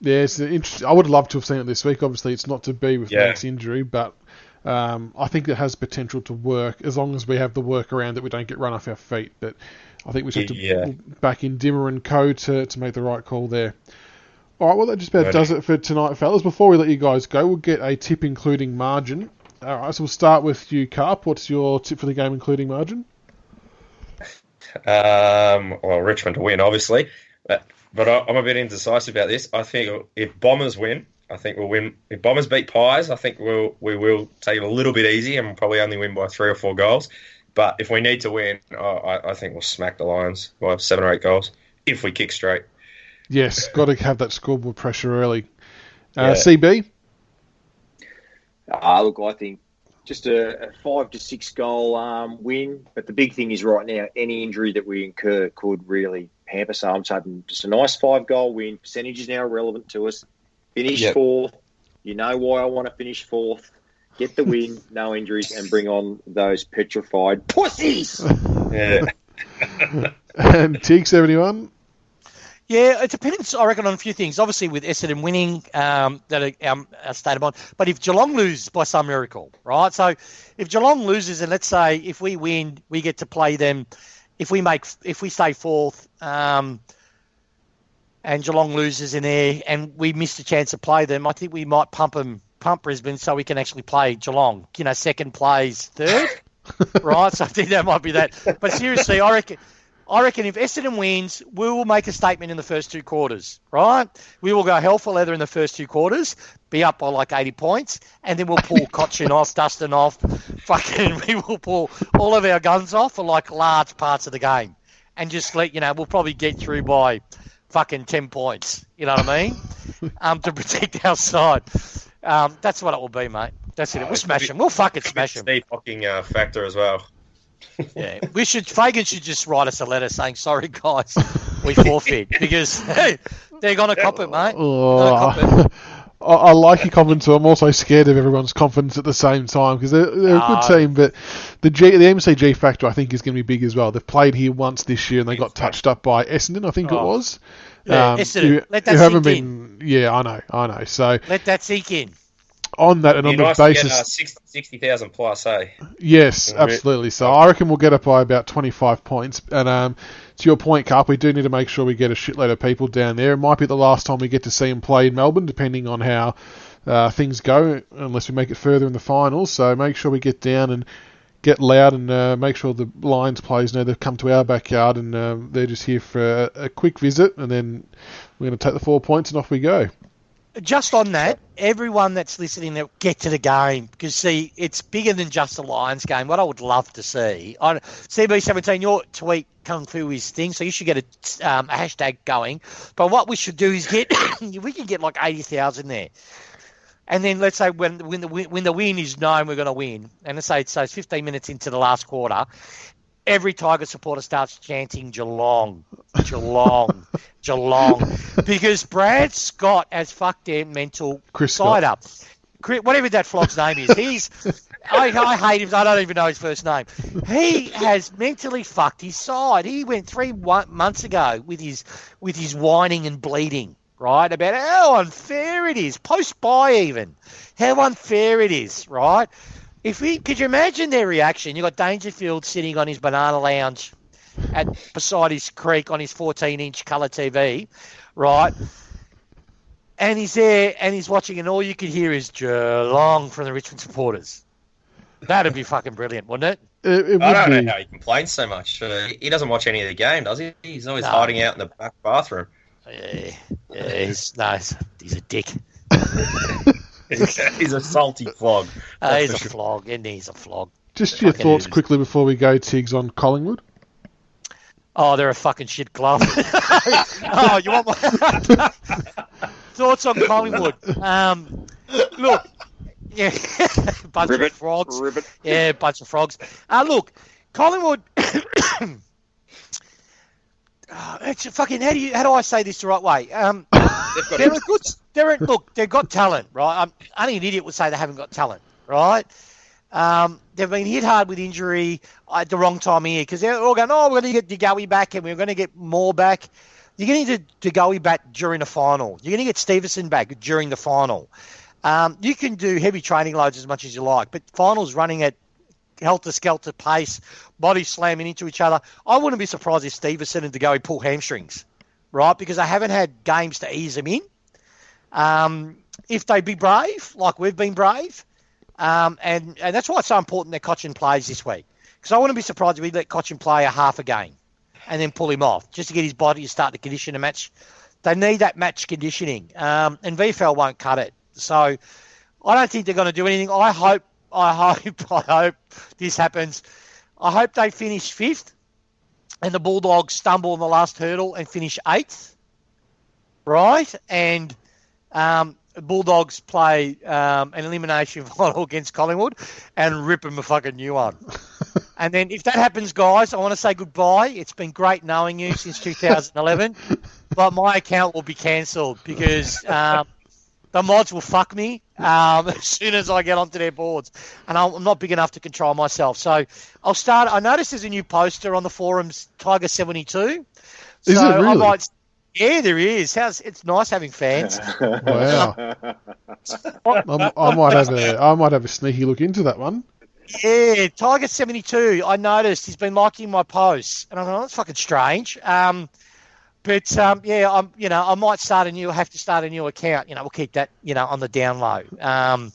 Yeah, it's interesting. I would have loved to have seen it this week. Obviously, it's not to be with Nank's injury, but I think it has potential to work as long as we have the work around that we don't get run off our feet. But I think we just have to back in Dimmer and Co to make the right call there. All right, well, that just about does it for tonight, fellas. Before we let you guys go, we'll get a tip including margin. All right, so we'll start with you, Karp. What's your tip for the game including margin? Well, Richmond to win, obviously. But I'm a bit indecisive about this. I think if Bombers win, I think we'll win. If Bombers beat Pies, I think we will take it a little bit easy and we'll probably only win by 3 or 4 goals. But if we need to win, I think we'll smack the Lions by 7 or 8 goals. if we kick straight. Yes, got to have that scoreboard pressure early. Yeah. CB? Look, I think just a 5 to 6 goal win. But the big thing is right now, any injury that we incur could really hamper. So I'm hoping just a nice 5-goal win. Percentage is now irrelevant to us. Finish fourth. You know why I want to finish fourth. Get the win, no injuries, and bring on those petrified pussies. Yeah. And Tigerc71? Yeah, it depends, I reckon, on a few things. Obviously, with Essendon winning, that our state of mind. But if Geelong lose by some miracle, right? So if Geelong loses, and let's say if we win, we get to play them. If we stay fourth, and Geelong loses in there, and we miss the chance to play them, I think we might pump Brisbane so we can actually play Geelong. Second plays third, right? So I think that might be that. But seriously, I reckon if Essendon wins, we will make a statement in the first 2 quarters, right? We will go hell for leather in the first 2 quarters, be up by like 80 points, and then we'll pull Cochin off, Dustin off, we will pull all of our guns off for like large parts of the game. And just we'll probably get through by fucking 10 points, you know what I mean? To protect our side. That's what it will be, mate. That's it. We'll smash them. We'll fucking smash them. Steve fucking factor as well. Yeah, Fagan should just write us a letter saying, sorry, guys, we forfeit, because they're going to cop it, mate. I like your confidence, so I'm also scared of everyone's confidence at the same time, because they're a good team, but the MCG factor, I think, is going to be big as well. They've played here once this year, and they got touched up by Essendon, I think it was. Yeah, Essendon. Let that sink in. Yeah, I know. So let that sink in. On that and on the basis, 60,000 plus, eh? Yes, absolutely. So I reckon we'll get up by about 25 points. And to your point, Karp, we do need to make sure we get a shitload of people down there. It might be the last time we get to see them play in Melbourne, depending on how things go, unless we make it further in the finals. So make sure we get down and get loud, and make sure the Lions players know they've come to our backyard, and they're just here for a quick visit, and then we're going to take the 4 points and off we go. Just on that, everyone that's listening, get to the game, because, see, it's bigger than just a Lions game. What I would love to see, CB17, your tweet come through his thing, so you should get a hashtag going. But what we should do is we can get like 80,000 there. And then let's say when the win is known, we're going to win. And let's say it's 15 minutes into the last quarter, every Tiger supporter starts chanting Geelong. Because Brad Scott has fucked their mental side up. Whatever that flog's name is. I hate him. I don't even know his first name. He has mentally fucked his side. He went 3 months ago with his whining and bleeding, right, about how unfair it is, post-buy even, how unfair it is, right? Could you imagine their reaction? You got Dangerfield sitting on his banana lounge beside his creek on his 14-inch colour TV, right? And he's there and he's watching, and all you could hear is Geelong from the Richmond supporters. That'd be fucking brilliant, wouldn't it? I don't know how he complains so much. He doesn't watch any of the game, does he? He's always hiding out in the back bathroom. Yeah, he's a dick. He's a salty flog. He's a flog, and he's a flog. Just your thoughts quickly before we go, Tiggs, on Collingwood. Oh, they're a fucking shit club. Oh, you want my thoughts on Collingwood? Look, yeah, bunch of frogs. Yeah, bunch of frogs. Look, Collingwood. It's fucking. How do I say this the right way? They've got talent, right? Only an idiot would say they haven't got talent, right? They've been hit hard with injury at the wrong time of year, because they're all going, we're going to get DeGoey back and we're going to get more back. You're going to need DeGoey back during the final. You're going to get Stevenson back during the final. You can do heavy training loads as much as you like, but finals running at helter-skelter pace, bodies slamming into each other. I wouldn't be surprised if Stevenson and DeGoey pull hamstrings, right? Because they haven't had games to ease them in. If they be brave, like we've been brave, and that's why it's so important that Cochin plays this week. Because I wouldn't be surprised if we let Cochin play a half a game and then pull him off, just to get his body to start to condition a match. They need that match conditioning, and VFL won't cut it. So I don't think they're going to do anything. I hope this happens. I hope they finish 5th. and the Bulldogs stumble in the last hurdle and finish 8th, right? And the Bulldogs play an elimination final against Collingwood and rip them a fucking new one. And then if that happens, guys, I want to say goodbye. It's been great knowing you since 2011, but my account will be cancelled because the mods will fuck me as soon as I get onto their boards, and I'm not big enough to control myself. So I'll start. I noticed there's a new poster on the forums, Tiger72. Is it really? Yeah, there is. It's nice having fans. Wow. I might have a sneaky look into that one. Yeah, Tiger72. I noticed he's been liking my posts, and I thought, that's fucking strange. I might have to start a new account. We'll keep that, on the down low. That's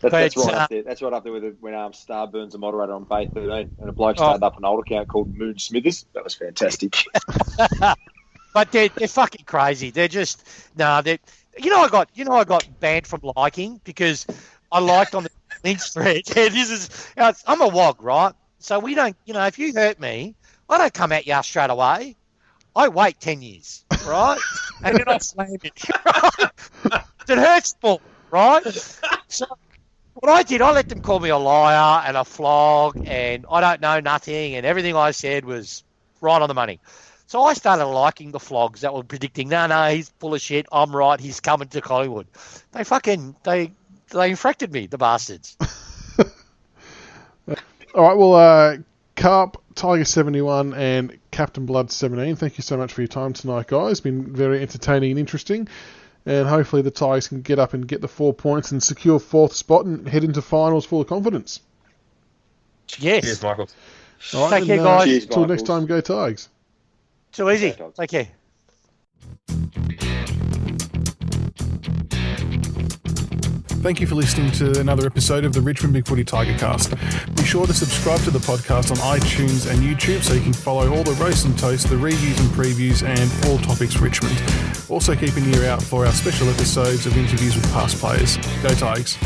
right up there. That's right up there with when Starburns a moderator on Bay 13, and a bloke started up an old account called Moon Smithers. That was fantastic. But they're fucking crazy. They're just I got banned from liking because I liked on the link thread. I'm a wog, right? So we don't, if you hurt me, I don't come at you straight away. I wait 10 years, right? And then I slam it. It hurts more, right? So what I did, I let them call me a liar and a flog and I don't know nothing, and everything I said was right on the money. So I started liking the flogs that were predicting, no, he's full of shit, I'm right, he's coming to Collingwood. They infracted me, the bastards. All right, well, Karp, Tiger71 and Captain Blood17, thank you so much for your time tonight, guys. It's been very entertaining and interesting. And hopefully the Tigers can get up and get the 4 points and secure 4th spot and head into finals full of confidence. Yes. Cheers, Michael. All right, take care, guys. Cheers, Until next time, go Tigers. Too easy. Take care. Thank you for listening to another episode of the Richmond BigFooty Tigercast. Be sure to subscribe to the podcast on iTunes and YouTube so you can follow all the roast and toast, the reviews and previews, and all topics Richmond. Also keep an ear out for our special episodes of interviews with past players. Go Tigers.